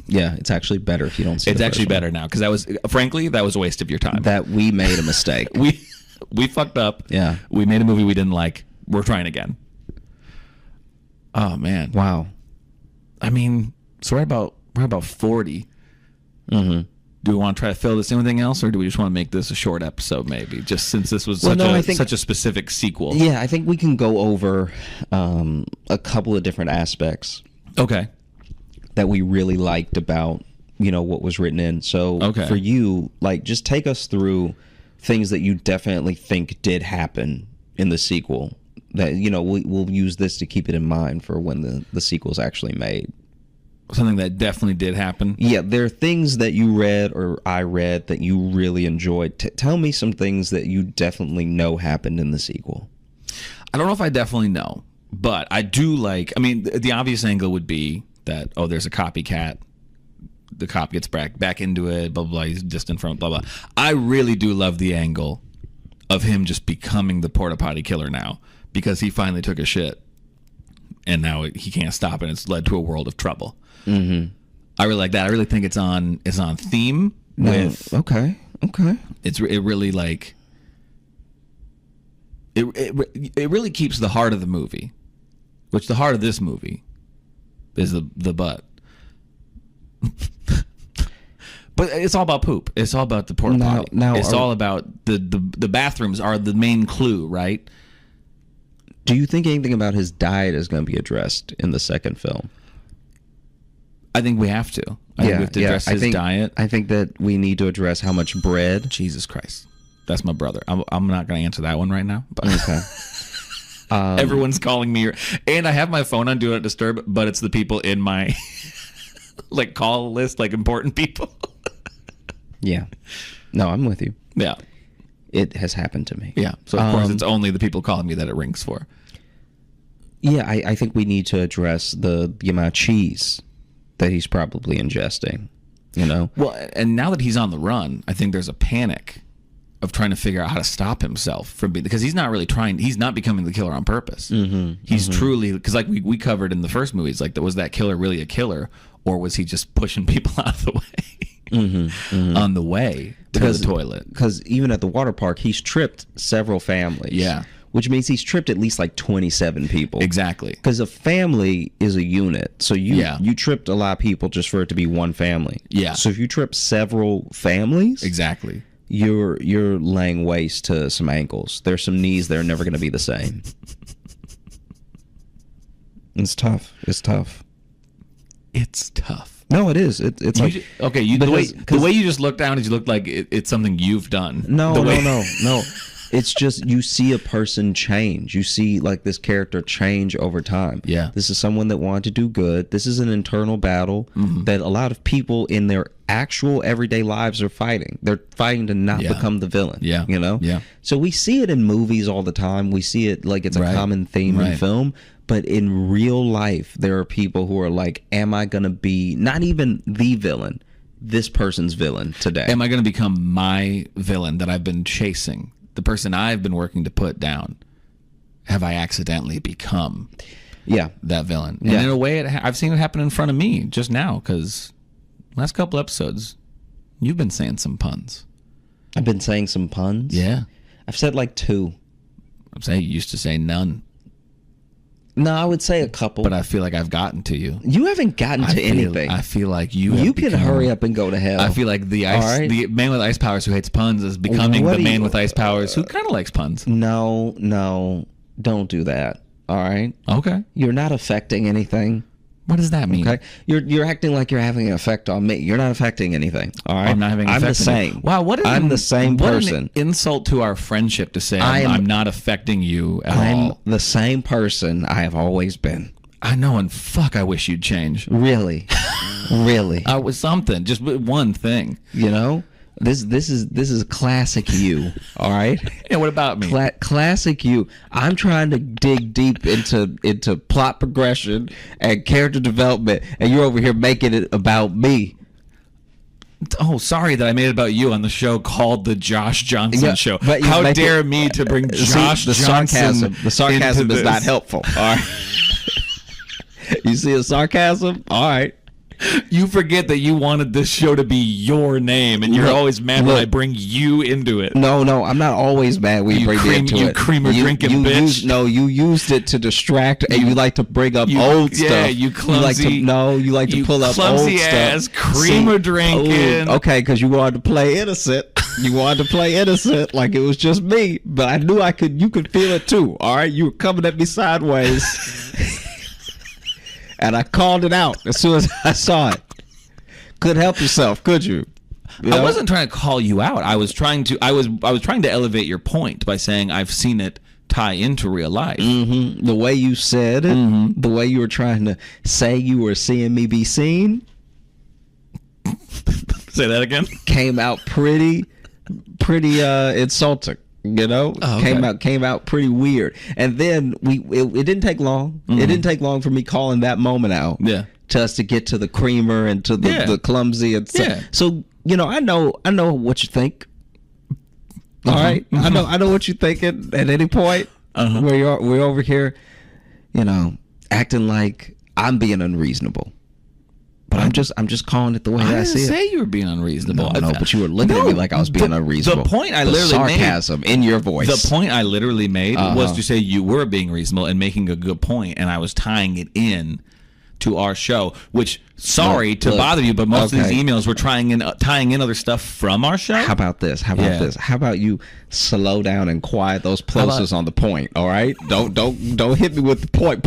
A: Yeah, it's actually better if you don't see
B: it. It's actually better now, because that was a waste of your time.
A: That we made a mistake.
B: we fucked up.
A: Yeah.
B: We made a movie we didn't like. We're trying again. Oh man.
A: Wow.
B: I mean, so we're about 40.
A: Mm-hmm.
B: Do we want to try to fill this in with anything else, or do we just want to make this a short episode maybe, just since this was such a specific sequel?
A: Yeah, I think we can go over a couple of different aspects.
B: Okay.
A: That we really liked about, what was written in. So for you, like, just take us through things that you definitely think did happen in the sequel. That, we'll use this to keep it in mind for when the sequel's actually made.
B: Something that definitely did happen?
A: Yeah, there are things that you read or I read that you really enjoyed. Tell me some things that you definitely know happened in the sequel.
B: I don't know if I definitely know, but I do like, the obvious angle would be that, there's a copycat. The cop gets back into it, blah, blah, blah, he's just in front, blah, blah. I really do love the angle of him just becoming the porta potty killer now, because he finally took a shit and now he can't stop, and it's led to a world of trouble.
A: Mm-hmm.
B: I really like that. I really think it's on theme with.
A: Okay.
B: It really like. It really keeps the heart of the movie, which the heart of this movie is the butt. But it's all about poop. It's all about the porta potty. It's all about the bathrooms are the main clue, right?
A: Do you think anything about his diet is going to be addressed in the second film?
B: I think we have to. I think we have to address his diet.
A: I think that we need to address how much bread.
B: Jesus Christ. That's my brother. I'm not going to answer that one right now. But
A: Okay.
B: everyone's calling me, and I have my phone on Do Not Disturb, but it's the people in my like call list, like important people.
A: Yeah. No, I'm with you.
B: Yeah.
A: It has happened to me.
B: Yeah. So of course it's only the people calling me that it rings for.
A: Yeah, I think we need to address the amount of cheese that he's probably ingesting, you know?
B: Well, and now that he's on the run, I think there's a panic of trying to figure out how to stop himself from being, because he's not becoming the killer on purpose. He's truly, because like we covered in the first movies, like was that killer really a killer, or was he just pushing people out of the way on the way to the toilet?
A: Because even at the water park, he's tripped several families.
B: Yeah.
A: Which means he's tripped at least like 27 people.
B: Exactly.
A: Because a family is a unit. So you tripped a lot of people just for it to be one family.
B: Yeah.
A: So if you trip several families,
B: Exactly.
A: you're laying waste to some ankles. There's some knees that are never going to be the same. It's tough. It's tough.
B: It's tough.
A: No, it is. It's like
B: okay. The way you just look down is you look like it's something you've done.
A: No. It's just you see a person change. You see like this character change over time.
B: Yeah.
A: This is someone that wanted to do good. This is an internal battle that a lot of people in their actual everyday lives are fighting. They're fighting to not become the villain.
B: Yeah.
A: You know?
B: Yeah.
A: So we see it in movies all the time. We see it like it's a common theme in film. But in real life, there are people who are like, am I going to be not even the villain, this person's villain today?
B: Am I going to become my villain that I've been chasing? The person I've been working to put down, have I accidentally become that villain? And in a way, I've seen it happen in front of me just now, because last couple episodes, you've been saying some puns.
A: I've been saying some puns?
B: Yeah.
A: I've said like 2.
B: I'm saying you used to say none.
A: No, I would say a couple.
B: But I feel like I've gotten to you.
A: You haven't gotten to anything.
B: I feel like
A: you can hurry up and go to hell.
B: I feel like the man with ice powers who hates puns is becoming the man with ice powers who kind of likes puns.
A: No, don't do that. All right.
B: Okay.
A: You're not affecting anything.
B: What does that mean?
A: Okay. You're acting like you're having an effect on me. You're not affecting anything. All right.
B: I'm not having an effect.
A: I'm the same.
B: Wow.
A: I'm the same person.
B: What an insult to our friendship to say I'm not affecting you at all.
A: I'm the same person I have always been.
B: I know, and fuck, I wish you'd change.
A: Really, really.
B: I was something, just one thing.
A: You know, this is classic you. All right.
B: Yeah. What about me?
A: Classic you. I'm trying to dig deep into plot progression and character development, and you're over here making it about me.
B: Oh, sorry that I made it about you on the show called The Josh Johnson Show.
A: But
B: how dare me to bring Josh Johnson?
A: The sarcasm is not helpful. All right. You see the sarcasm? All right.
B: You forget that you wanted this show to be your name, and you're always mad when I bring you into it.
A: No, I'm not always mad when you bring me into it.
B: You creamer drinking bitch.
A: You used it to distract, and you like to bring up old stuff.
B: Yeah, you clumsy.
A: You like to pull up old
B: clumsy ass creamer drinking.
A: Okay, because you wanted to play innocent. You wanted to play innocent like it was just me, but I knew you could feel it too. All right, you were coming at me sideways. And I called it out as soon as I saw it. Couldn't help yourself, could you?
B: I wasn't trying to call you out. I was trying to elevate your point by saying I've seen it tie into real life.
A: Mm-hmm. The way you said it, the way you were trying to say you were seeing me be seen.
B: Say that again.
A: Came out pretty insulting. You know, came out pretty weird, and then it didn't take long. It didn't take long for me calling that moment out.
B: Yeah,
A: to us to get to the creamer and to the clumsy and stuff. So you know, I know what you think. All right, I know what you're thinking at any point where we're over here, you know, acting like I'm being unreasonable. But I'm just calling it the way I see it.
B: I didn't say you were being unreasonable.
A: No, but you were looking at me like I was being unreasonable.
B: The point I literally made,
A: sarcasm in your voice.
B: The point I literally made was to say you were being reasonable and making a good point, and I was tying it in to our show. Which, to bother you, but most of these emails were tying in other stuff from our show.
A: How about this? How about you slow down and quiet those plosives on the point? All right, don't hit me with the point.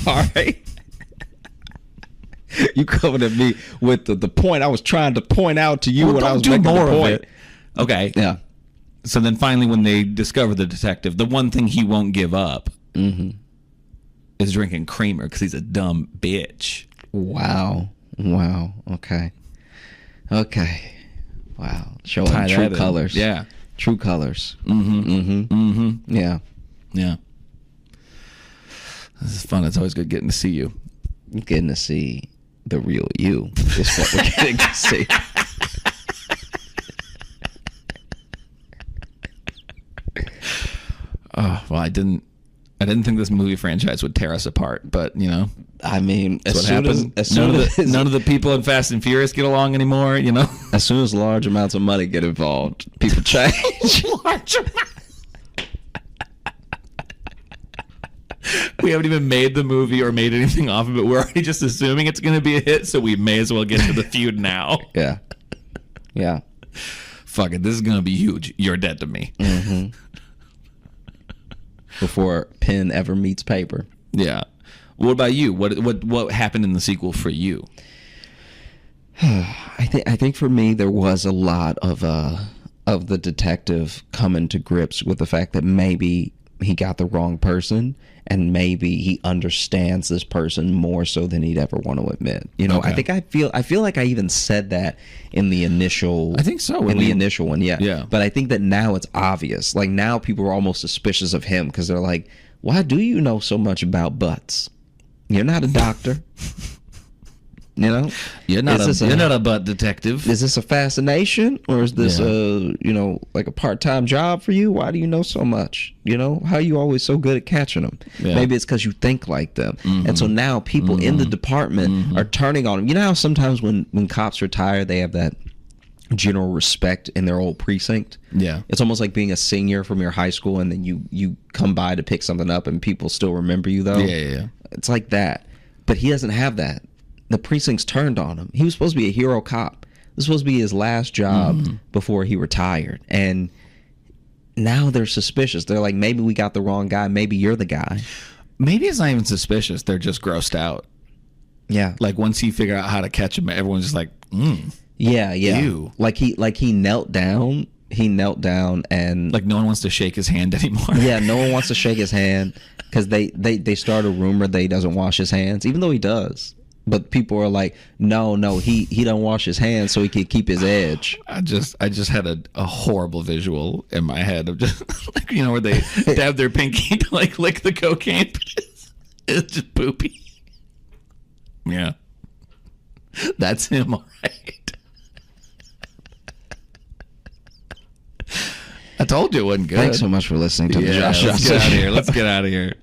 A: All right. You coming at me with the point I was trying to point out to you when I was making the point.
B: Okay.
A: Yeah.
B: So then finally when they discover the detective, the one thing he won't give up is drinking creamer because he's a dumb bitch.
A: Wow. Okay. Wow. Showing true colors.
B: Yeah.
A: True colors. Yeah.
B: This is fun. It's always good getting to see you.
A: Getting to see the real you is what we're getting to see.
B: Oh, well, I didn't think this movie franchise would tear us apart, but you know,
A: I mean,
B: as soon as none of the people in Fast and Furious get along anymore, you know.
A: As soon as large amounts of money get involved, people change.
B: We haven't even made the movie or made anything off of it. We're already just assuming it's going to be a hit, so we may as well get to the feud now.
A: Yeah.
B: Fuck it, this is going to be huge. You're dead to me.
A: Before pen ever meets paper.
B: Yeah. What about you? What happened in the sequel for you?
A: I think for me there was a lot of the detective coming to grips with the fact that maybe he got the wrong person and maybe he understands this person more so than he'd ever want to admit. You know, okay. I feel like I even said that in the initial.
B: I think so.
A: In the initial one, yeah.
B: Yeah.
A: But I think that now it's obvious. Like now people are almost suspicious of him because they're like, why do you know so much about butts? You're not a doctor. You know,
B: you're not a butt detective.
A: Is this a fascination or is this like a part-time job for you? Why do you know so much? You know, how are you always so good at catching them? Yeah. Maybe it's because you think like them. And so now people in the department are turning on him. You know how sometimes when cops retire, they have that general respect in their old precinct.
B: Yeah,
A: it's almost like being a senior from your high school and then you come by to pick something up and people still remember you though.
B: Yeah.
A: It's like that, but he doesn't have that. The precinct's turned on him. He was supposed to be a hero cop. This was supposed to be his last job before he retired. And now they're suspicious. They're like, maybe we got the wrong guy. Maybe you're the guy.
B: Maybe it's not even suspicious. They're just grossed out.
A: Yeah.
B: Like once he figured out how to catch him, everyone's just like,
A: Yeah.
B: Ew.
A: Like he knelt down. He knelt down and
B: like no one wants to shake his hand anymore.
A: Yeah, no one wants to shake his hand because they start a rumor that he doesn't wash his hands, even though he does. But people are like, no, he don't wash his hands so he can keep his edge.
B: I just had a horrible visual in my head of just like, you know, where they dab their pinky to like lick the cocaine. It's just poopy. Yeah, that's him, all right. I told you it wasn't good.
A: Thanks so much for listening to the Josh Johnson.
B: Let's get out of here.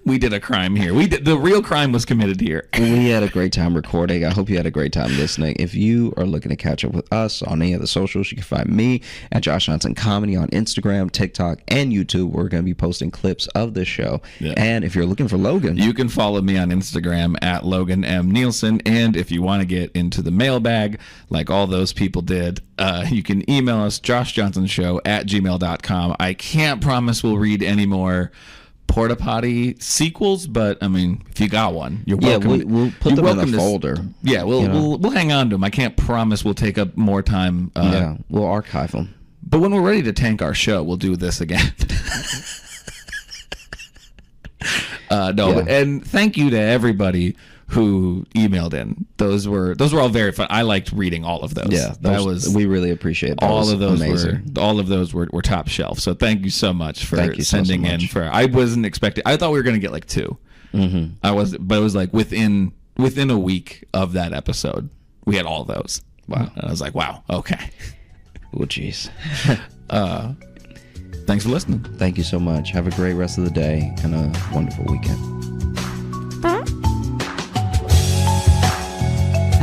B: We did a crime here. The real crime was committed here.
A: We had a great time recording. I hope you had a great time listening. If you are looking to catch up with us on any of the socials, you can find me at Josh Johnson Comedy on Instagram, TikTok, and YouTube. We're going to be posting clips of this show. Yeah. And if you're looking for Logan,
B: you can follow me on Instagram at Logan M. Nielsen. And if you want to get into the mailbag, like all those people did, you can email us, joshjohnsonshow@gmail.com. I can't promise we'll read any more porta potty sequels, but I mean, if you got one, you're welcome.
A: Yeah, we'll put them in a folder.
B: Yeah, we'll hang on to them. I can't promise we'll take up more time.
A: We'll archive them.
B: But when we're ready to tank our show, we'll do this again. And thank you to everybody who emailed in. Those were all very fun. I liked reading all of those.
A: Yeah, we really appreciate those.
B: All of those were top shelf. So thank you so much for sending in. I wasn't expecting. I thought we were going to get like 2. But it was like within a week of that episode, we had all those. Wow. And I was like, wow, okay.
A: Oh, jeez.
B: Thanks for listening.
A: Thank you so much. Have a great rest of the day and a wonderful weekend.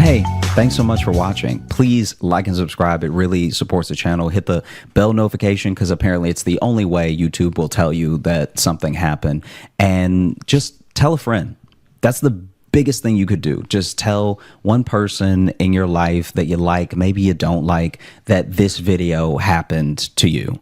E: Hey, thanks so much for watching. Please like and subscribe. It really supports the channel. Hit the bell notification because apparently it's the only way YouTube will tell you that something happened. And just tell a friend. That's the biggest thing you could do. Just tell one person in your life that you like, maybe you don't like, that this video happened to you.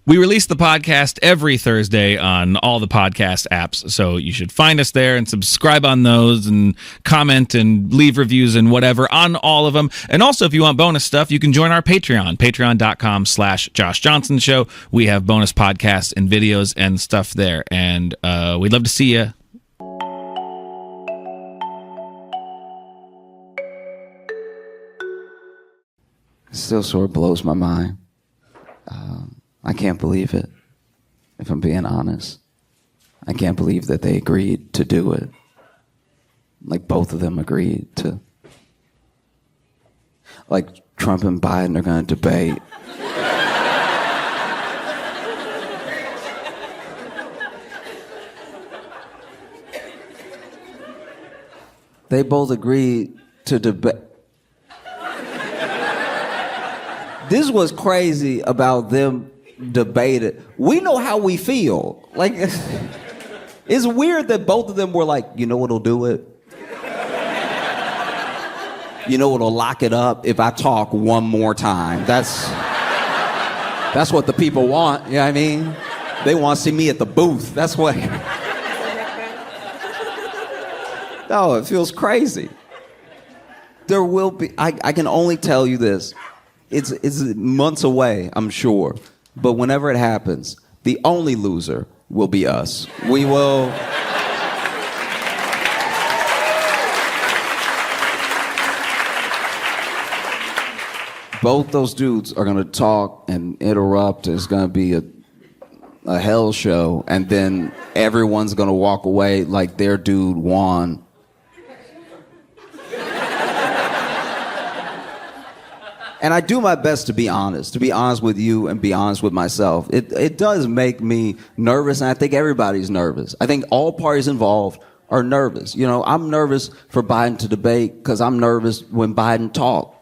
B: We release the podcast every Thursday on all the podcast apps, so you should find us there and subscribe on those and comment and leave reviews and whatever on all of them. And also, if you want bonus stuff, you can join our Patreon, patreon.com/Josh Johnson Show. We have bonus podcasts and videos and stuff there, and we'd love to see you.
E: It still sort of blows my mind. I can't believe it, if I'm being honest. I can't believe that they agreed to do it. Like, both of them agreed to. Like, Trump and Biden are going to debate. They both agreed to debate. This was crazy about them debated. We know how we feel. Like, it's weird that both of them were like, you know what'll do it? You know what'll lock it up? If I talk one more time. That's what the people want, you know what I mean? They want to see me at the booth. That's what. No, it feels crazy. There will be, I can only tell you this. It's months away, I'm sure. But whenever it happens, the only loser will be us. We will... Both those dudes are going to talk and interrupt. It's going to be a hell show. And then everyone's going to walk away like their dude won. And I do my best to be honest with you and be honest with myself. It does make me nervous, and I think everybody's nervous. I think all parties involved are nervous. You know, I'm nervous for Biden to debate because I'm nervous when Biden talks.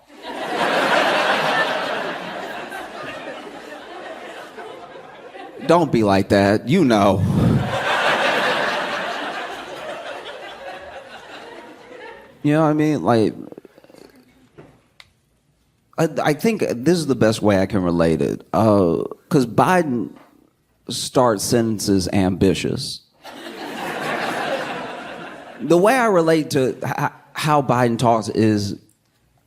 E: Don't be like that, you know. You know what I mean? Like, I think this is the best way I can relate it. Because Biden starts sentences ambitious. The way I relate to how Biden talks is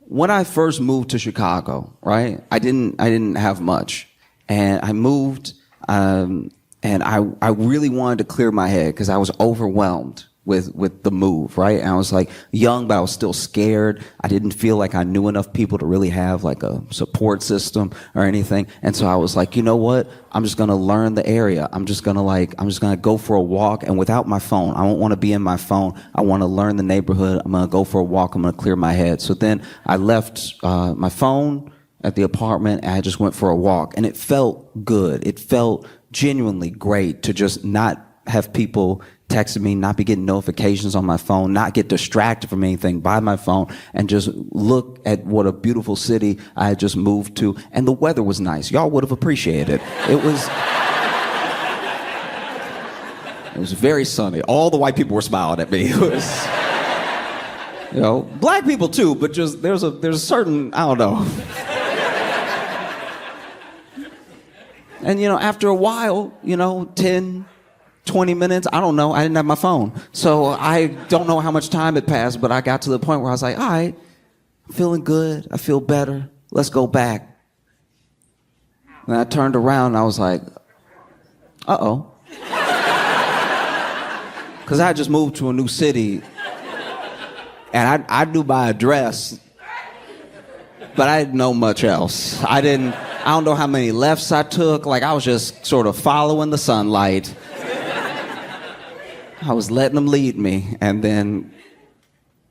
E: when I first moved to Chicago, right? I didn't have much. And I moved, and I really wanted to clear my head because I was overwhelmed with the move, right? And I was like young, but I was still scared. I didn't feel like I knew enough people to really have like a support system or anything. And so I was like, you know what? I'm just gonna learn the area. I'm just gonna go for a walk, and without my phone. I don't want to be in my phone. I want to learn the neighborhood. I'm gonna go for a walk. I'm gonna clear my head. So then I left my phone at the apartment, and I just went for a walk, and it felt good. It felt genuinely great to just not have people texting me, not be getting notifications on my phone, not get distracted from anything by my phone, and just look at what a beautiful city I had just moved to. And the weather was nice. Y'all would have appreciated it. It was very sunny. All the white people were smiling at me. It was, you know, black people too, but just there's a certain, I don't know. And, you know, after a while, you know, 10, 20 minutes, I don't know. I didn't have my phone. So I don't know how much time had passed, but I got to the point where I was like, all right, I'm feeling good. I feel better. Let's go back. And I turned around and I was like, uh-oh. Because I just moved to a new city and I knew my address, but I didn't know much else. I don't know how many lefts I took. Like, I was just sort of following the sunlight. I was letting them lead me. And then,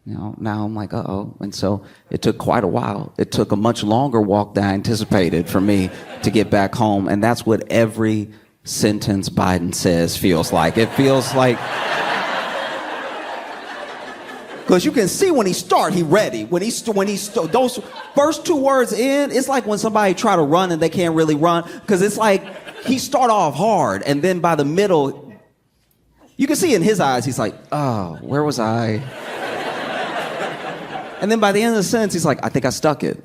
E: you know, now I'm like, uh-oh. And so it took quite a while. It took a much longer walk than I anticipated for me to get back home. And that's what every sentence Biden says feels like. It feels like... Because you can see when he start, he ready. When those first two words in, it's like when somebody try to run and they can't really run. Because it's like he start off hard, and then by the middle, you can see in his eyes, he's like, oh, where was I? And then by the end of the sentence, he's like, I think I stuck it.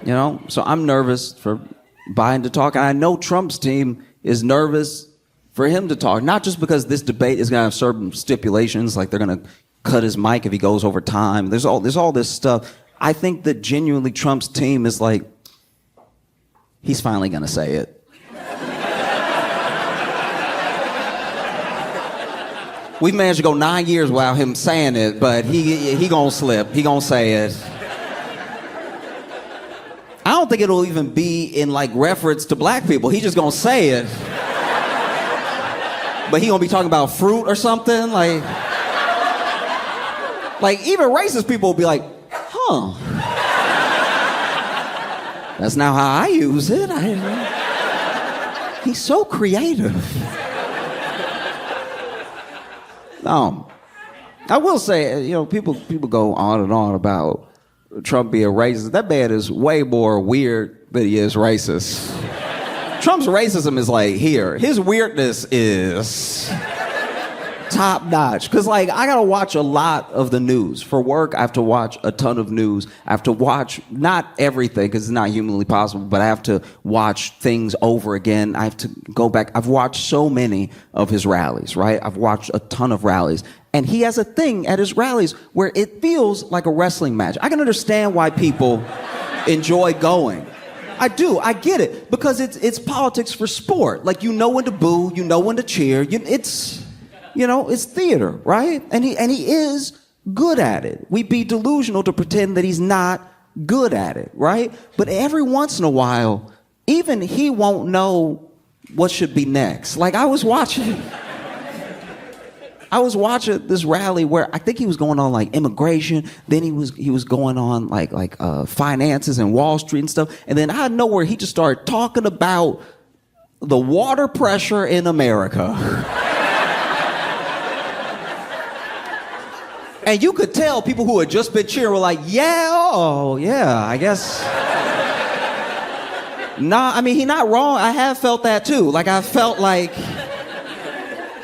E: You know, so I'm nervous for Biden to talk. And I know Trump's team is nervous for him to talk, not just because this debate is going to have certain stipulations, like they're going to cut his mic if he goes over time. There's all this stuff. I think that genuinely Trump's team is like, he's finally going to say it. We've managed to go 9 years without him saying it, but he gonna slip. He gonna say it. I don't think it'll even be in like reference to black people. He just gonna say it. But he gonna be talking about fruit or something, like even racist people will be like, huh. That's not how I use it. He's so creative. I will say, you know, people go on and on about Trump being racist. That man is way more weird than he is racist. Trump's racism is like here. His weirdness is top notch. Because, like, I got to watch a lot of the news. For work, I have to watch a ton of news. I have to watch not everything because it's not humanly possible, but I have to watch things over again. I have to go back. I've watched so many of his rallies, right? I've watched a ton of rallies. And he has a thing at his rallies where it feels like a wrestling match. I can understand why people enjoy going. I do. I get it. Because it's politics for sport. Like, you know when to boo, you know when to cheer. It's theater, right? And he is good at it. We'd be delusional to pretend that he's not good at it, right? But every once in a while, even he won't know what should be next. Like, I was watching this rally where I think he was going on like immigration, then he was going on like finances and Wall Street and stuff, and then out of nowhere he just started talking about the water pressure in America. And you could tell people who had just been cheering were like, I guess. Nah, I mean, he's not wrong. I have felt that too. Like, I felt like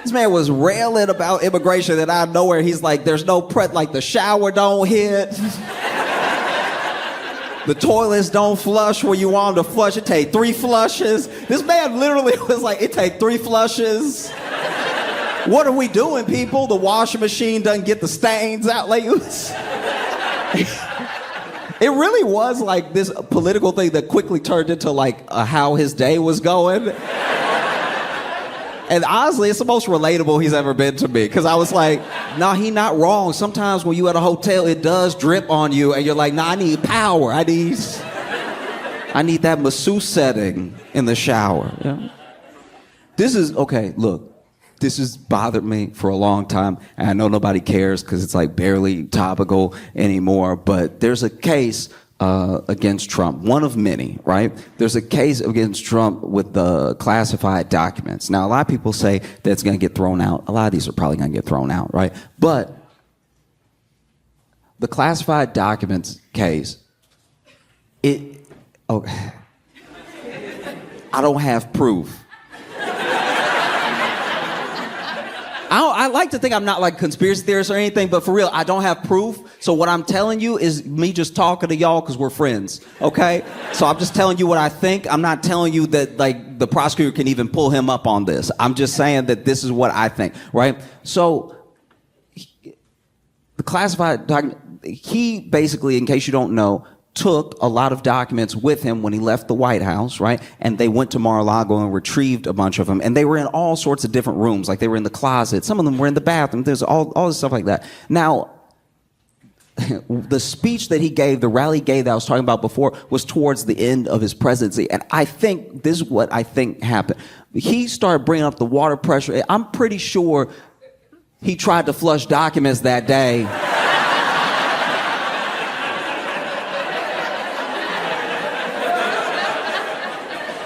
E: this man was railing about immigration, and out of nowhere he's like, there's no like the shower don't hit. The toilets don't flush where you want them to flush. It take 3 flushes. This man literally was like, it take 3 flushes. What are we doing, people? The washing machine doesn't get the stains out. Like, it really was like this political thing that quickly turned into like how his day was going. And honestly, it's the most relatable he's ever been to me. Because I was like, nah, he not wrong. Sometimes when you at a hotel, it does drip on you. And you're like, nah, I need power. I need that masseuse setting in the shower. Yeah. This has bothered me for a long time, and I know nobody cares because it's like barely topical anymore, but there's a case against Trump, one of many, right? There's a case against Trump with the classified documents. Now, a lot of people say that it's going to get thrown out. A lot of these are probably going to get thrown out, right? But the classified documents case, I don't have proof. I like to think I'm not like conspiracy theorist or anything, but for real, I don't have proof. So what I'm telling you is me just talking to y'all because we're friends, okay? So I'm just telling you what I think. I'm not telling you that like the prosecutor can even pull him up on this. I'm just saying that this is what I think, right? So the classified document, he basically, in case you don't know, took a lot of documents with him when he left the White House, right? And they went to Mar-a-Lago and retrieved a bunch of them. And they were in all sorts of different rooms. Like, they were in the closet. Some of them were in the bathroom. There's all this stuff like that. Now, the speech that he gave, the rally he gave that I was talking about before, was towards the end of his presidency. And I think this is what I think happened. He started bringing up the water pressure. I'm pretty sure he tried to flush documents that day.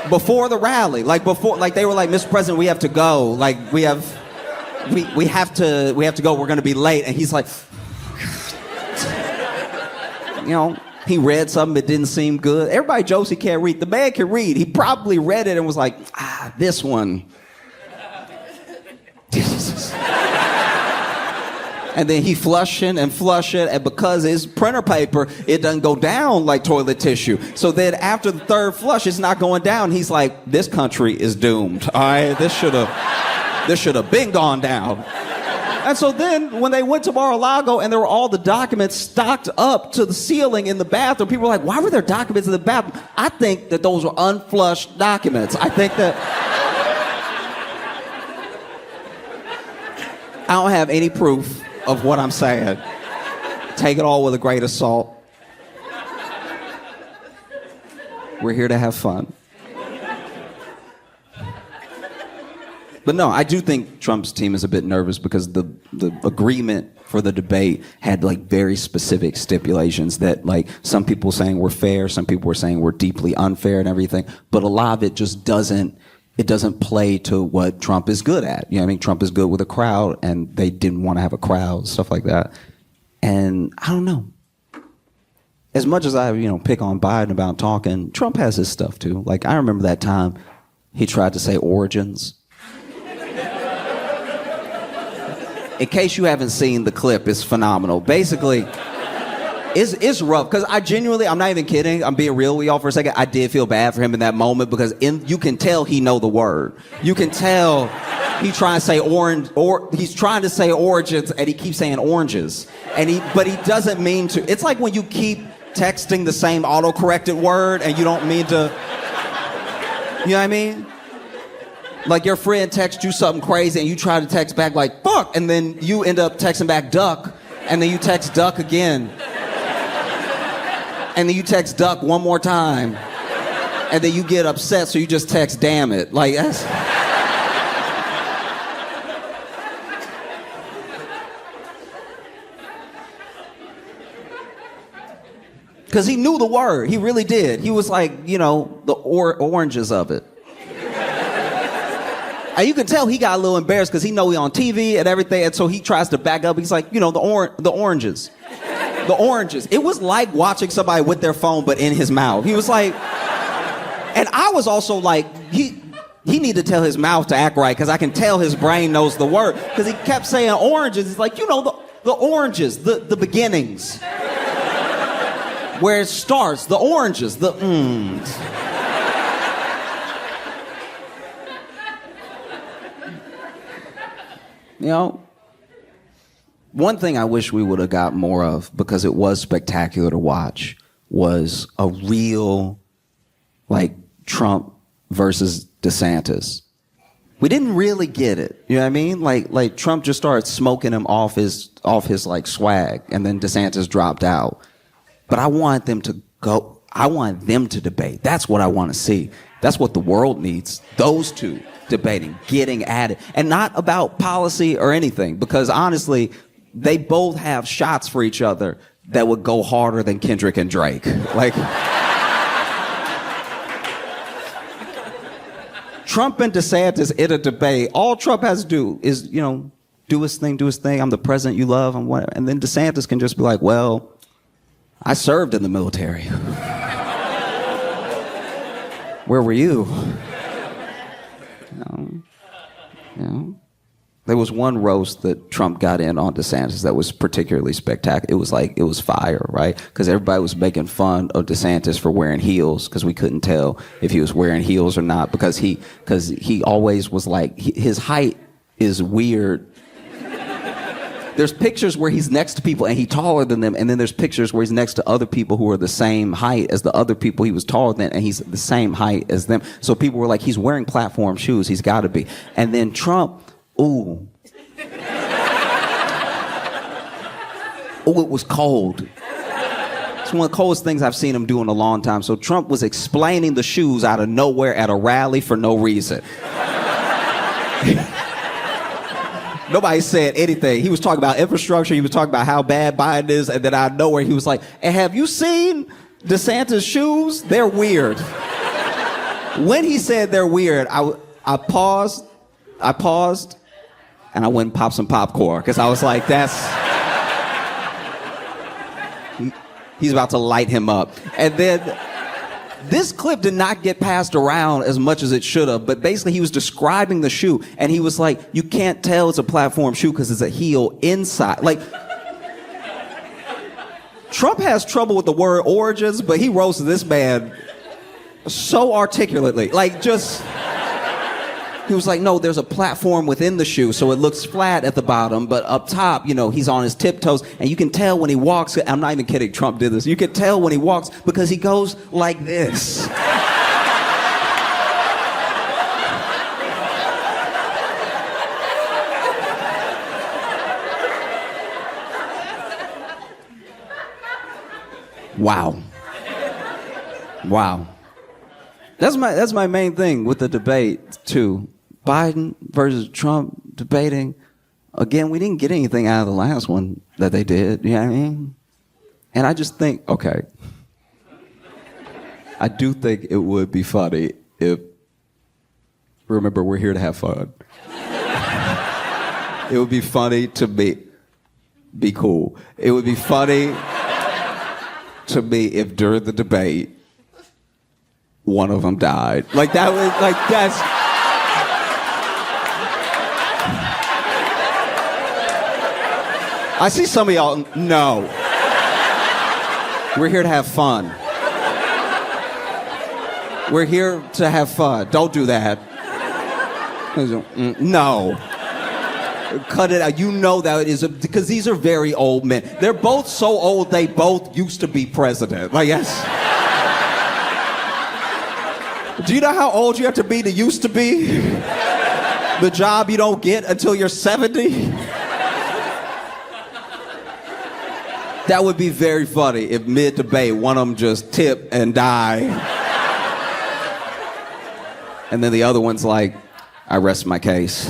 E: Before the rally, they were like, Mr. President, we have to go. Like, we have to go. We're going to be late. And he's like, he read something that didn't seem good. Everybody jokes he can't read. The man can read. He probably read it and was like, this one. And then he flushing, and because it's printer paper, it doesn't go down like toilet tissue. So then after the third flush, it's not going down. He's like, this country is doomed. All right, this should have been gone down. And so then when they went to Mar-a-Lago and there were all the documents stocked up to the ceiling in the bathroom, people were like, why were there documents in the bathroom? I think that those were unflushed documents. I think that... I don't have any proof of what I'm saying. Take it all with a grain of salt. We're here to have fun. But no, I do think Trump's team is a bit nervous because the agreement for the debate had like very specific stipulations that like some people saying were fair, some people were saying were deeply unfair and everything. But a lot of it just doesn't play to what Trump is good at. You know what I mean? Trump is good with a crowd, and they didn't want to have a crowd, stuff like that. And I don't know. As much as I, pick on Biden about talking, Trump has his stuff too. Like, I remember that time he tried to say origins. In case you haven't seen the clip, it's phenomenal. Basically, it's rough, because I'm not even kidding, I'm being real with y'all for a second. I did feel bad for him in that moment, because you can tell he know the word. You can tell he trying to say orange, or he's trying to say origins, and he keeps saying oranges. But he doesn't mean to. It's like when you keep texting the same auto-corrected word, and you don't mean to, you know what I mean? Like your friend texts you something crazy, and you try to text back like, fuck, and then you end up texting back duck, and then you text duck again. And then you text duck one more time. And then you get upset, so you just text damn it. Like, that's... Because he knew the word. He really did. He was like, the oranges of it. And you can tell he got a little embarrassed because he know he on TV and everything, and so he tries to back up. He's like, the oranges. The oranges. It was like watching somebody with their phone, but in his mouth. He was like, and I was also like, he need to tell his mouth to act right, because I can tell his brain knows the word, because he kept saying oranges. He's like, the oranges, the beginnings, where it starts, the oranges, the One thing I wish we would have got more of, because it was spectacular to watch, was a real, Trump versus DeSantis. We didn't really get it. You know what I mean? Like Trump just started smoking him off his swag, and then DeSantis dropped out. But I want them to go. I want them to debate. That's what I want to see. That's what the world needs. Those two debating, getting at it, and not about policy or anything, because honestly, they both have shots for each other that would go harder than Kendrick and Drake. Trump and DeSantis in a debate, all Trump has to do is, do his thing. I'm the president you love, and then DeSantis can just be like, well, I served in the military. Where were you? There was one roast that Trump got in on DeSantis that was particularly spectacular. It was fire, right? Because everybody was making fun of DeSantis for wearing heels, because we couldn't tell if he was wearing heels or not, because he always was like, his height is weird. There's pictures where he's next to people and he's taller than them, and then there's pictures where he's next to other people who are the same height as the other people he was taller than, and he's the same height as them. So people were like, he's wearing platform shoes, he's got to be. And then Trump, ooh, it was cold. It's one of the coldest things I've seen him do in a long time. So Trump was explaining the shoes out of nowhere at a rally for no reason. Nobody said anything. He was talking about infrastructure. He was talking about how bad Biden is. And then out of nowhere, he was like, and have you seen DeSantis' shoes? They're weird. When he said they're weird, I paused, and I went and popped some popcorn, because I was like, he's about to light him up. And then This clip did not get passed around as much as it should have, but basically he was describing the shoe, and he was like, you can't tell it's a platform shoe because it's a heel inside. Like, Trump has trouble with the word origins, but he roasted this man so articulately. Like, just... He was like, no, there's a platform within the shoe, so it looks flat at the bottom, but up top, you know, he's on his tiptoes, and you can tell when he walks. I'm not even kidding, Trump did this. You can tell when he walks because he goes like this. Wow. Wow. That's my main thing with the debate, too. Biden versus Trump debating. Again, we didn't get anything out of the last one that they did. You know what I mean? And I just think, okay, I do think it would be funny if, remember, we're here to have fun. It would be funny to be cool. It would be funny to me if during the debate, one of them died. Like, that was, like, that's... I see some of y'all, no. We're here to have fun. We're here to have fun. Don't do that. No. Cut it out. You know that it is, because these are very old men. They're both so old, they both used to be president. Like, yes. Do you know how old you have to be used to be? The job you don't get until you're 70? That would be very funny if mid-debate one of them just tip and die. And then the other one's like, I rest my case.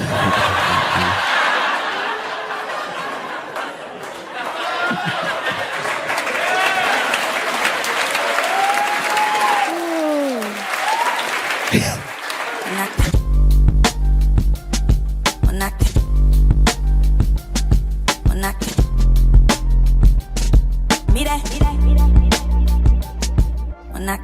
F: When I